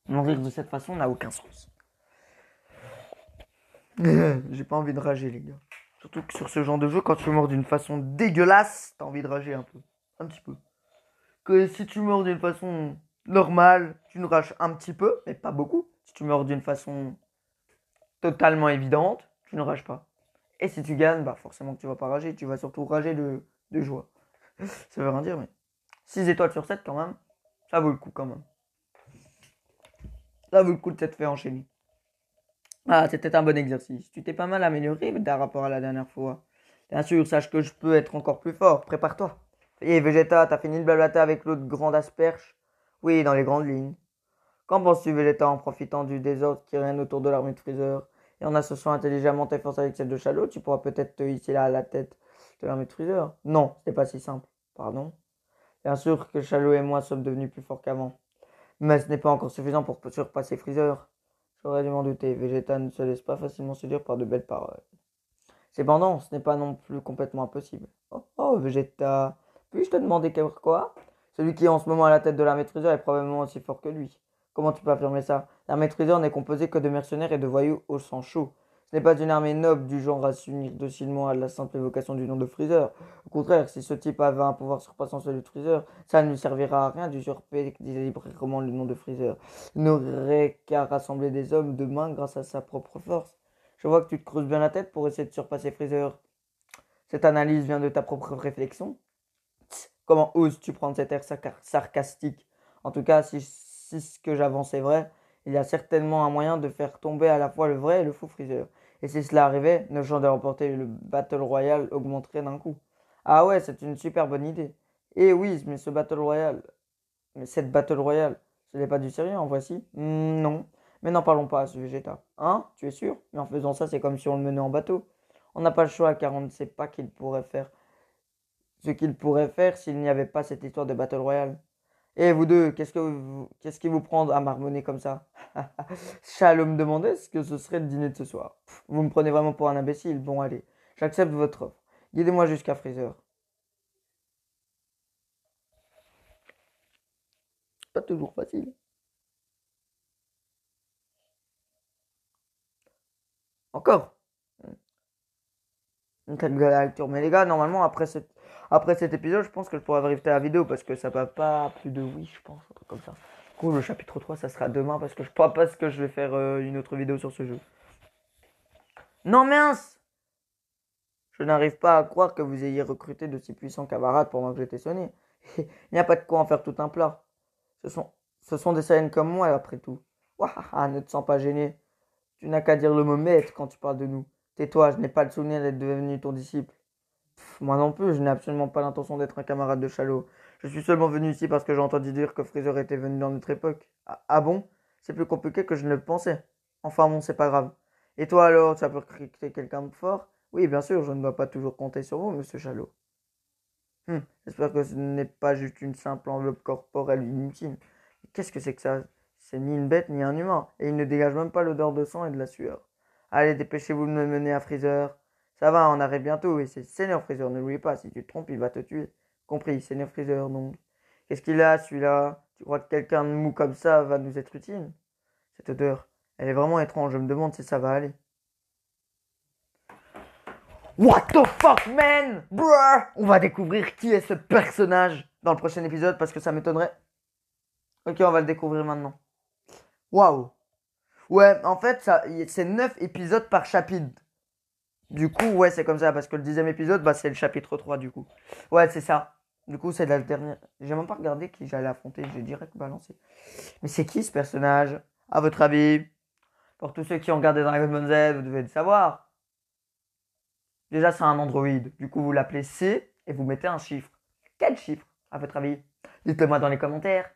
Mourir de cette façon n'a aucun sens. J'ai pas envie de rager, les gars. Surtout que sur ce genre de jeu, quand tu meurs d'une façon dégueulasse, t'as envie de rager un peu. Un petit peu. Que si tu meurs d'une façon normale, tu nous rages un petit peu, mais pas beaucoup. Si tu meurs d'une façon totalement évidente, tu ne rages pas. Et si tu gagnes, bah forcément que tu vas pas rager, tu vas surtout rager de joie. Ça veut rien dire, mais 6 étoiles sur 7 quand même, ça vaut le coup quand même. Ça vaut le coup de t'être fait enchaîner. Ah, c'était un bon exercice. Tu t'es pas mal amélioré par rapport à la dernière fois. Bien sûr, sache que je peux être encore plus fort. Prépare-toi. Et Vegeta, t'as fini de blablater avec l'autre grande asperge? Oui, dans les grandes lignes. Qu'en penses-tu, Vegeta, en profitant du désordre qui règne autour de l'armée de Freezer et en associant intelligemment tes forces avec celles de Shallow, tu pourras peut-être te hisser là à la tête de l'armée de Freezer? Non, c'est pas si simple. Pardon? Bien sûr que Chalot et moi sommes devenus plus forts qu'avant. Mais ce n'est pas encore suffisant pour surpasser Freezer. J'aurais dû m'en douter. Vegeta ne se laisse pas facilement séduire par de belles paroles. Cependant, ce n'est pas non plus complètement impossible. Oh, oh, Vegeta. Puis-je te demander quoi? Celui qui est en ce moment à la tête de l'armée de Freezer est probablement aussi fort que lui. Comment tu peux affirmer ça? L'armée de Freezer n'est composée que de mercenaires et de voyous au sang chaud. Ce n'est pas une armée noble du genre à s'unir docilement à la simple évocation du nom de Freezer. Au contraire, si ce type avait un pouvoir surpassant celui de Freezer, ça ne lui servira à rien d'usurper librement le nom de Freezer. Il n'aurait qu'à rassembler des hommes de main grâce à sa propre force. Je vois que tu te creuses bien la tête pour essayer de surpasser Freezer. Cette analyse vient de ta propre réflexion. Comment oses-tu prendre cet air sarcastique? En tout cas, si ce que j'avance est vrai, il y a certainement un moyen de faire tomber à la fois le vrai et le faux Freezer. Et si cela arrivait, nos chances de remporter le Battle Royale augmenteraient d'un coup. Ah ouais, c'est une super bonne idée. Et oui, mais cette Battle Royale, ce n'est pas du sérieux en voici? Non. Mais n'en parlons pas à ce Vegeta. Hein? Tu es sûr? Mais en faisant ça, c'est comme si on le menait en bateau. On n'a pas le choix car on ne sait pas ce qu'il pourrait faire s'il n'y avait pas cette histoire de Battle Royale. Et vous deux, qu'est-ce qui vous prend à marmonner comme ça? Shalom me demandait ce que ce serait le dîner de ce soir. Vous me prenez vraiment pour un imbécile. Bon, allez, j'accepte votre offre. Guidez-moi jusqu'à Freezer. Pas toujours facile. Encore. Une telle lecture. Mais les gars, normalement, après cet épisode, je pense que je pourrais arrêter la vidéo parce que ça va pas plus de oui, je pense, un truc comme ça. Du coup, le chapitre 3, ça sera demain parce que je crois pas que je vais faire une autre vidéo sur ce jeu. Non, mince! Je n'arrive pas à croire que vous ayez recruté de si puissants camarades pendant que j'étais sonné. Il n'y a pas de quoi en faire tout un plat. Ce sont, ce sont des Saiyans comme moi, après tout. Wahaha, ne te sens pas gêné. Tu n'as qu'à dire le mot maître quand tu parles de nous. Tais-toi, je n'ai pas le souvenir d'être devenu ton disciple. Moi non plus, je n'ai absolument pas l'intention d'être un camarade de Chalot. Je suis seulement venu ici parce que j'ai entendu dire que Freezer était venu dans notre époque. Ah bon? C'est plus compliqué que je ne le pensais. Enfin bon, c'est pas grave. Et toi alors, tu as pu recruter quelqu'un de fort? Oui, bien sûr, je ne dois pas toujours compter sur vous, monsieur Chalot. J'espère que ce n'est pas juste une simple enveloppe corporelle inutile. Qu'est-ce que c'est que ça? C'est ni une bête ni un humain, et il ne dégage même pas l'odeur de sang et de la sueur. Allez, dépêchez-vous de me mener à Freezer. Ça va, on arrive bientôt, et c'est Seigneur Freezer, ne l'oublie pas, si tu te trompes, il va te tuer. Compris, Seigneur Freezer, donc. Qu'est-ce qu'il a, celui-là? Tu crois que quelqu'un de mou comme ça va nous être utile? Cette odeur, elle est vraiment étrange, je me demande si ça va aller. What the fuck, man? Bruh! On va découvrir qui est ce personnage dans le prochain épisode parce que ça m'étonnerait. Ok, on va le découvrir maintenant. Waouh! Ouais, en fait, c'est 9 épisodes par chapitre. Du coup, ouais, c'est comme ça parce que le 10e épisode, bah, c'est le chapitre 3 du coup. Ouais, c'est ça. Du coup, c'est la dernière. J'ai même pas regardé qui j'allais affronter, j'ai direct balancé. Mais c'est qui ce personnage? À votre avis? Pour tous ceux qui ont regardé Dragon Ball Z, vous devez le savoir. Déjà, c'est un androïde. Du coup, vous l'appelez C et vous mettez un chiffre. Quel chiffre, à votre avis? Dites-le moi dans les commentaires.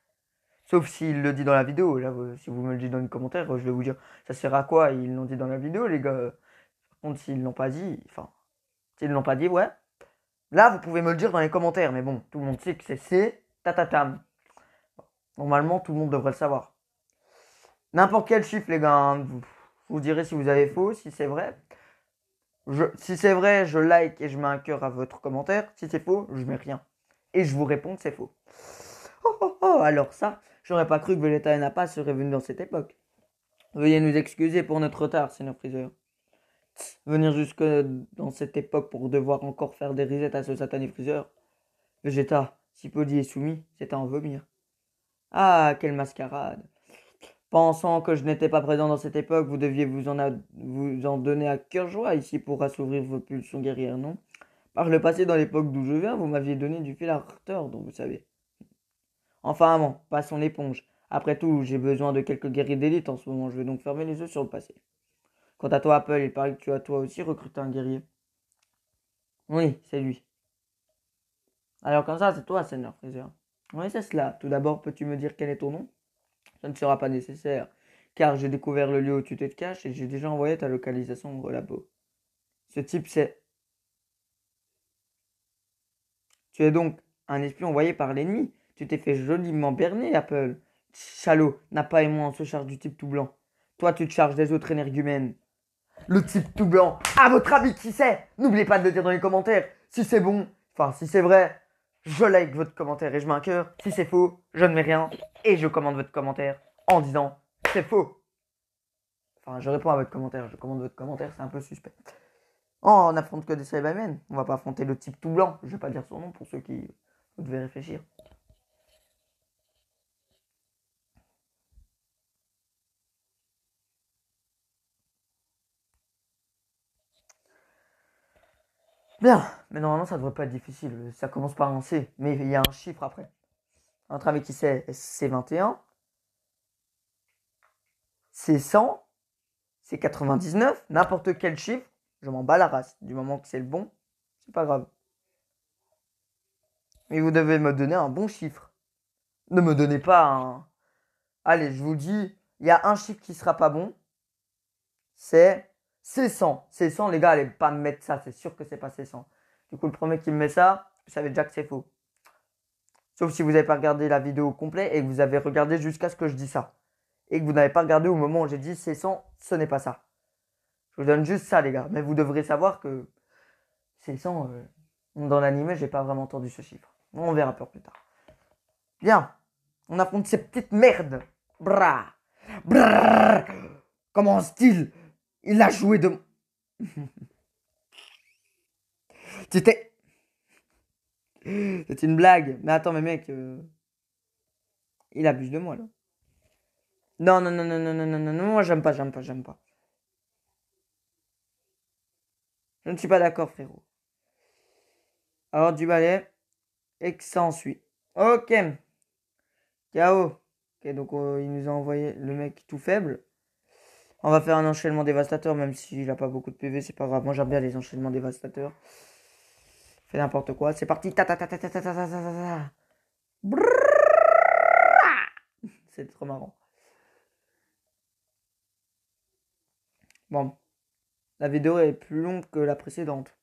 Sauf s'il le dit dans la vidéo. Là, si vous me le dites dans les commentaires, je vais vous dire, ça sert à quoi? Ils l'ont dit dans la vidéo, les gars. Par contre, s'ils l'ont pas dit, enfin, s'ils l'ont pas dit, ouais. Là, vous pouvez me le dire dans les commentaires. Mais bon, tout le monde sait que c'est C, tatatam. Normalement, tout le monde devrait le savoir. N'importe quel chiffre, les gars. Hein, vous direz si vous avez faux, si c'est vrai. Si c'est vrai, je like et je mets un cœur à votre commentaire. Si c'est faux, je mets rien. Et je vous réponds que c'est faux. Oh, oh, oh, alors ça, j'aurais pas cru que Vegeta et Nappa seraient venus dans cette époque. Veuillez nous excuser pour notre retard, Seigneur Freezer. Venir jusque dans cette époque pour devoir encore faire des resets à ce satané Freezer. Vegeta, si poli et soumis, c'est à en vomir. Ah, quelle mascarade. Pensant que je n'étais pas présent dans cette époque, vous deviez vous en donner à cœur joie ici pour assouvir vos pulsions guerrières, non? Par le passé, dans l'époque d'où je viens, vous m'aviez donné du fil à retordre, vous savez. Enfin bon, passons l'éponge. Après tout, j'ai besoin de quelques guerriers d'élite en ce moment, je vais donc fermer les yeux sur le passé. Quant à toi, Apple, il paraît que tu as toi aussi recruté un guerrier. Oui, c'est lui. Alors comme ça, c'est toi, Seigneur Freezer. Oui, c'est cela. Tout d'abord, peux-tu me dire quel est ton nom? Ça ne sera pas nécessaire, car j'ai découvert le lieu où tu te caches et j'ai déjà envoyé ta localisation au labo. Ce type, c'est... Tu es donc un espion envoyé par l'ennemi. Tu t'es fait joliment berner, Apple. Chalot, Nappa et moi, on se charge du type tout blanc. Toi, tu te charges des autres énergumènes. Le type tout blanc. À votre avis, qui c'est? N'oubliez pas de le dire dans les commentaires. Si c'est bon, enfin, si c'est vrai, je like votre commentaire et je mets un cœur. Si c'est faux, je ne mets rien et je commande votre commentaire en disant c'est faux. Enfin, je réponds à votre commentaire, je commande votre commentaire, c'est un peu suspect. Oh, on affronte que des Cybermen. On va pas affronter le type tout blanc. Je vais pas dire son nom pour ceux qui vous devez réfléchir. Bien, mais normalement ça devrait pas être difficile. Ça commence par un C, mais il y a un chiffre après. Notre ami qui sait, c'est 21, c'est 100, c'est 99, n'importe quel chiffre, je m'en bats la race. Du moment que c'est le bon, c'est pas grave. Mais vous devez me donner un bon chiffre. Ne me donnez pas un... Allez, je vous dis, il y a un chiffre qui sera pas bon, c'est 100. C'est 100, les gars, allez pas me mettre ça, c'est sûr que c'est pas 100. Du coup, le premier qui me met ça, vous savez déjà que c'est faux. Sauf si vous n'avez pas regardé la vidéo au complet et que vous avez regardé jusqu'à ce que je dise ça. Et que vous n'avez pas regardé au moment où j'ai dit c'est 100, ce n'est pas ça. Je vous donne juste ça, les gars. Mais vous devrez savoir que c'est 100. Dans l'anime, j'ai pas vraiment entendu ce chiffre. On verra plus tard. Bien. On affronte ces petites merdes. Brrr. Brrr. Comment style il a joué de... C'était... C'est une blague. Mais attends, mais mec... Il abuse de moi, là. Non, non, non, non, non, non, non, non, non, moi j'aime pas, j'aime pas, j'aime pas. Je ne suis pas d'accord, frérot. Alors, du balai. Et que ça en suit. Ok. KO. Ok, donc il nous a envoyé le mec tout faible. On va faire un enchaînement dévastateur, même s'il a pas beaucoup de PV, c'est pas grave. Moi j'aime bien les enchaînements dévastateurs. Fais n'importe quoi. C'est parti. Ta ta ta ta ta ta ta ta ta ta. C'est trop marrant. Bon. La vidéo est plus longue que la précédente.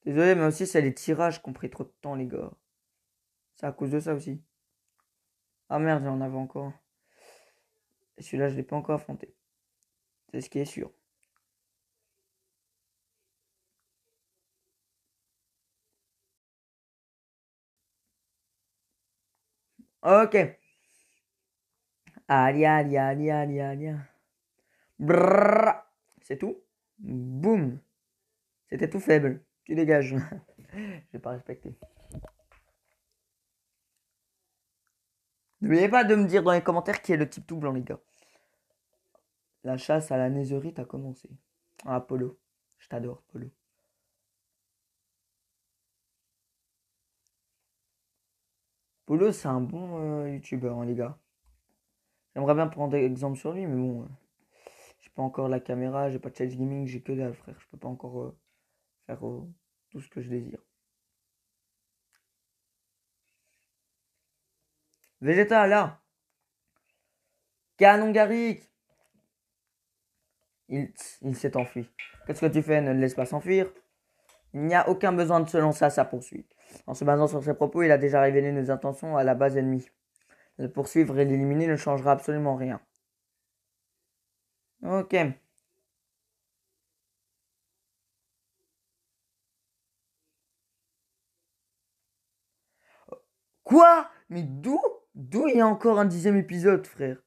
Désolé, mais aussi c'est les tirages qui ont pris trop de temps, les gars. C'est à cause de ça aussi. Ah merde, j'en avais encore. Et celui-là, je l'ai pas encore affronté. C'est ce qui est sûr. Ok. Alia, alia, alia, alia, alia. Brrr. C'est tout. Boum. C'était tout faible. Tu dégages. Je vais pas respecter. N'oubliez pas de me dire dans les commentaires qui est le type tout blanc, les gars. La chasse à la nézerite a commencé. Ah, Polo. Je t'adore, Polo. Polo, c'est un bon youtubeur, hein, les gars. J'aimerais bien prendre exemple sur lui, mais bon. J'ai pas encore la caméra, j'ai pas de Challenge Gaming, j'ai que dalle, frère. Je peux pas encore faire tout ce que je désire. Vegeta, là. Canon Garrick. Il s'est enfui. Qu'est-ce que tu fais? Ne le laisse pas s'enfuir. Il n'y a aucun besoin de se lancer à sa poursuite. En se basant sur ses propos, il a déjà révélé nos intentions à la base ennemie. Le poursuivre et l'éliminer ne changera absolument rien. Ok. Quoi? Mais d'où il y a encore un 10e épisode, frère?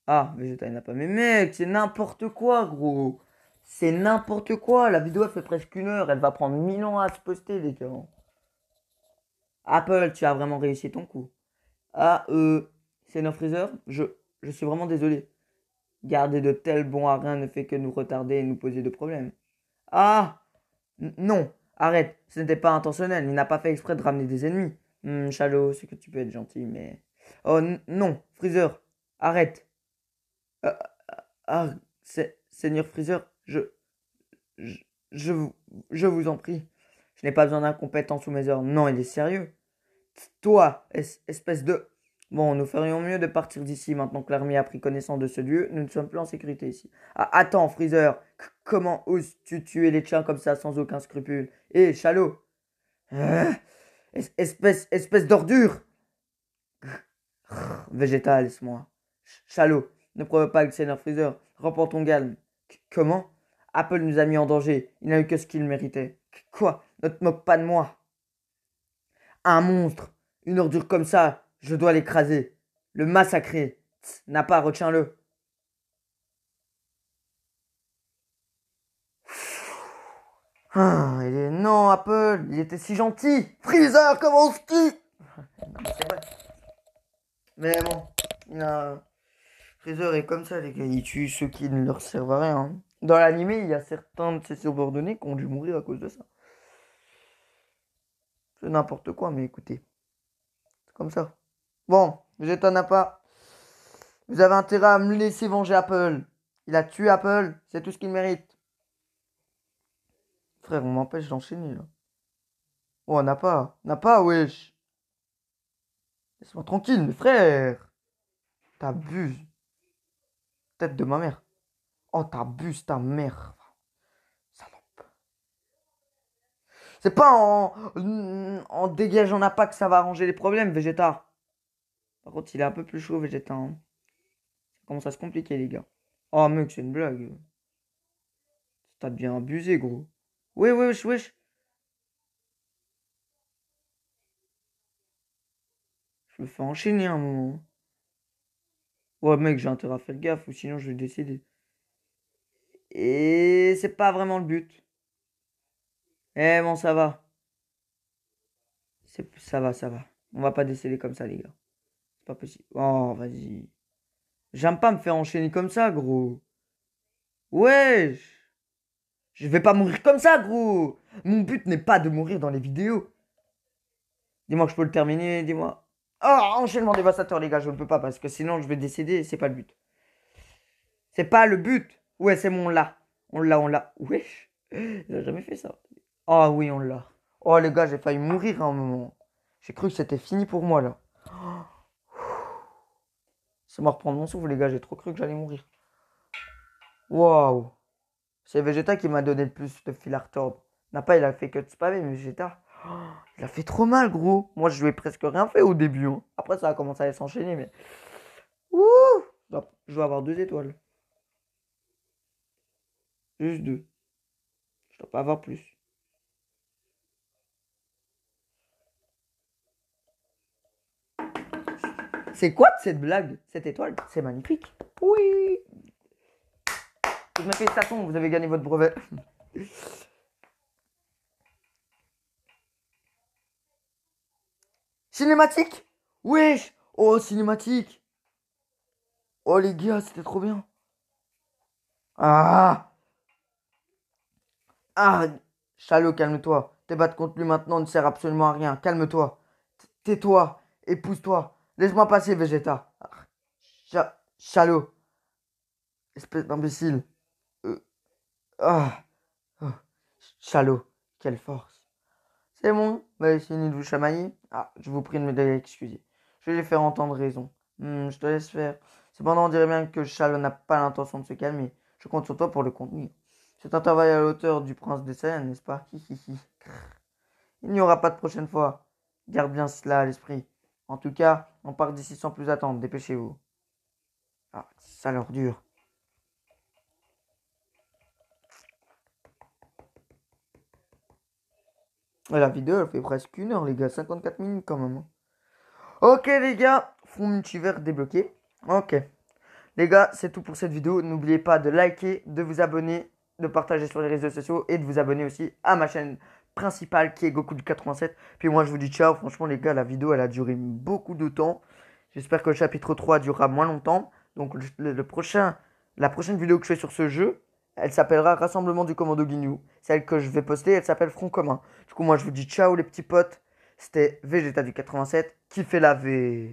Ah, Vegeta, il n'a pas. Mais mec, c'est n'importe quoi, gros. C'est n'importe quoi. La vidéo, elle fait presque 1 heure. Elle va prendre 1000 ans à se poster, les gars. Apple, tu as vraiment réussi ton coup. Ah, Senior Freezer, je suis vraiment désolé. Garder de tels bons à rien ne fait que nous retarder et nous poser de problèmes. Ah, non, arrête, ce n'était pas intentionnel. Il n'a pas fait exprès de ramener des ennemis. Shadow, c'est que tu peux être gentil, mais... Oh, non, Freezer, arrête. Ah, ah, Seigneur Freezer, je, je, vous- je vous en prie. Je n'ai pas besoin d'incompétent sous mes ordres. Non, il est sérieux. Toi, espèce de... Bon, nous ferions mieux de partir d'ici maintenant que l'armée a pris connaissance de ce lieu. Nous ne sommes plus en sécurité ici. Ah, attends, Freezer. Comment oses-tu tuer les chiens comme ça sans aucun scrupule? Hé, Chalot. Espèce d'ordure. Végétal, laisse-moi. Chalot, ne provoque pas Alexander Freezer. Reprends ton calme. Comment? Apple nous a mis en danger. Il n'a eu que ce qu'il méritait. Quoi? Ne te moque pas de moi. Un monstre. Une ordure comme ça, je dois l'écraser. Le massacrer. N'a pas, retiens-le. Non, Apple, il était si gentil. Freezer, comment on se tue? Non, mais c'est vrai. Mais bon, Freezer est comme ça, les gars. Il tue ceux qui ne leur servent à rien, hein. Dans l'animé, il y a certains de ses subordonnés qui ont dû mourir à cause de ça. C'est n'importe quoi, mais écoutez. C'est comme ça. Bon, Vegeta n'a pas. Vous avez intérêt à me laisser venger Apple. Il a tué Apple, c'est tout ce qu'il mérite. Frère, on m'empêche d'enchaîner là. Oh, n'a pas, wesh. Laisse-moi tranquille, mes frères. T'abuses. Tête de ma mère. Oh, t'abuses ta mère. Salope. C'est pas en dégageant n'a que ça va arranger les problèmes, Vegeta. Par contre, il est un peu plus chaud, Vegeta, hein. Ça commence à se compliquer, les gars. Oh, mec, c'est une blague. T'as bien abusé, gros. Wesh, wesh. Je me fais enchaîner un moment. Ouais, mec, j'ai intérêt à faire gaffe, ou sinon je vais décéder. Et c'est pas vraiment le but. Eh bon, ça va. Ça va, ça va. On va pas décéder comme ça, les gars. C'est pas possible. Oh, vas-y. J'aime pas me faire enchaîner comme ça, gros. Wesh. Je vais pas mourir comme ça, gros. Mon but n'est pas de mourir dans les vidéos. Dis-moi que je peux le terminer, dis-moi. Oh, enchaînement dévastateur, les gars, je ne peux pas parce que sinon je vais décéder et c'est pas le but. C'est pas le but. Ouais, c'est mon là. On l'a. Wesh. Il a jamais fait ça. Ah oui, on l'a. Oh les gars, j'ai failli mourir à un moment. J'ai cru que c'était fini pour moi là. C'est moi reprendre mon souffle, les gars, j'ai trop cru que j'allais mourir. Waouh. C'est Vegeta qui m'a donné le plus de fil à retordre. N'a pas, il a fait que de spaver, mais Vegeta. Il a fait trop mal, gros. Moi, je lui ai presque rien fait au début, hein. Après, ça a commencé à s'enchaîner, mais. Ouh. Je dois avoir 2 étoiles. Juste 2. Je dois pas avoir plus. C'est quoi cette blague? Cette étoile? C'est magnifique. Oui. Toutes mes félicitations, vous avez gagné votre brevet. Cinématique? Wesh. Oh, cinématique. Oh, les gars, c'était trop bien. Ah. Ah. Chalot, calme-toi. Tes battre contre lui maintenant ne sert absolument à rien. Calme-toi. Tais-toi. Épouse-toi. Laisse-moi passer, Vegeta. Chalot. Espèce d'imbécile. Euh, ah. Oh. Chalot. Quelle force. C'est bon. Bah, fini de vous chamailler. Ah, je vous prie de me excuser. Je vais les faire entendre raison. Je te laisse faire. Cependant, on dirait bien que Chalot n'a pas l'intention de se calmer. Je compte sur toi pour le contenir. C'est un travail à la hauteur du prince des Saiyans, n'est-ce pas? Hihihi. Il n'y aura pas de prochaine fois. Garde bien cela à l'esprit. En tout cas, on part d'ici sans plus attendre. Dépêchez-vous. Ah, sale ordure. Et la vidéo, elle fait presque 1 heure, les gars. 54 minutes quand même, hein. Ok, les gars. Front multivers débloqué. Ok. Les gars, c'est tout pour cette vidéo. N'oubliez pas de liker, de vous abonner, de partager sur les réseaux sociaux et de vous abonner aussi à ma chaîne principale qui est Goku du 87. Puis moi, je vous dis ciao. Franchement, les gars, la vidéo, elle a duré beaucoup de temps. J'espère que le chapitre 3 durera moins longtemps. Donc, la prochaine vidéo que je fais sur ce jeu, elle s'appellera Rassemblement du Commando Ginyu. Celle que je vais poster, elle s'appelle Front commun. Du coup, moi, je vous dis ciao, les petits potes. C'était Vegeta du 87 qui fait la V.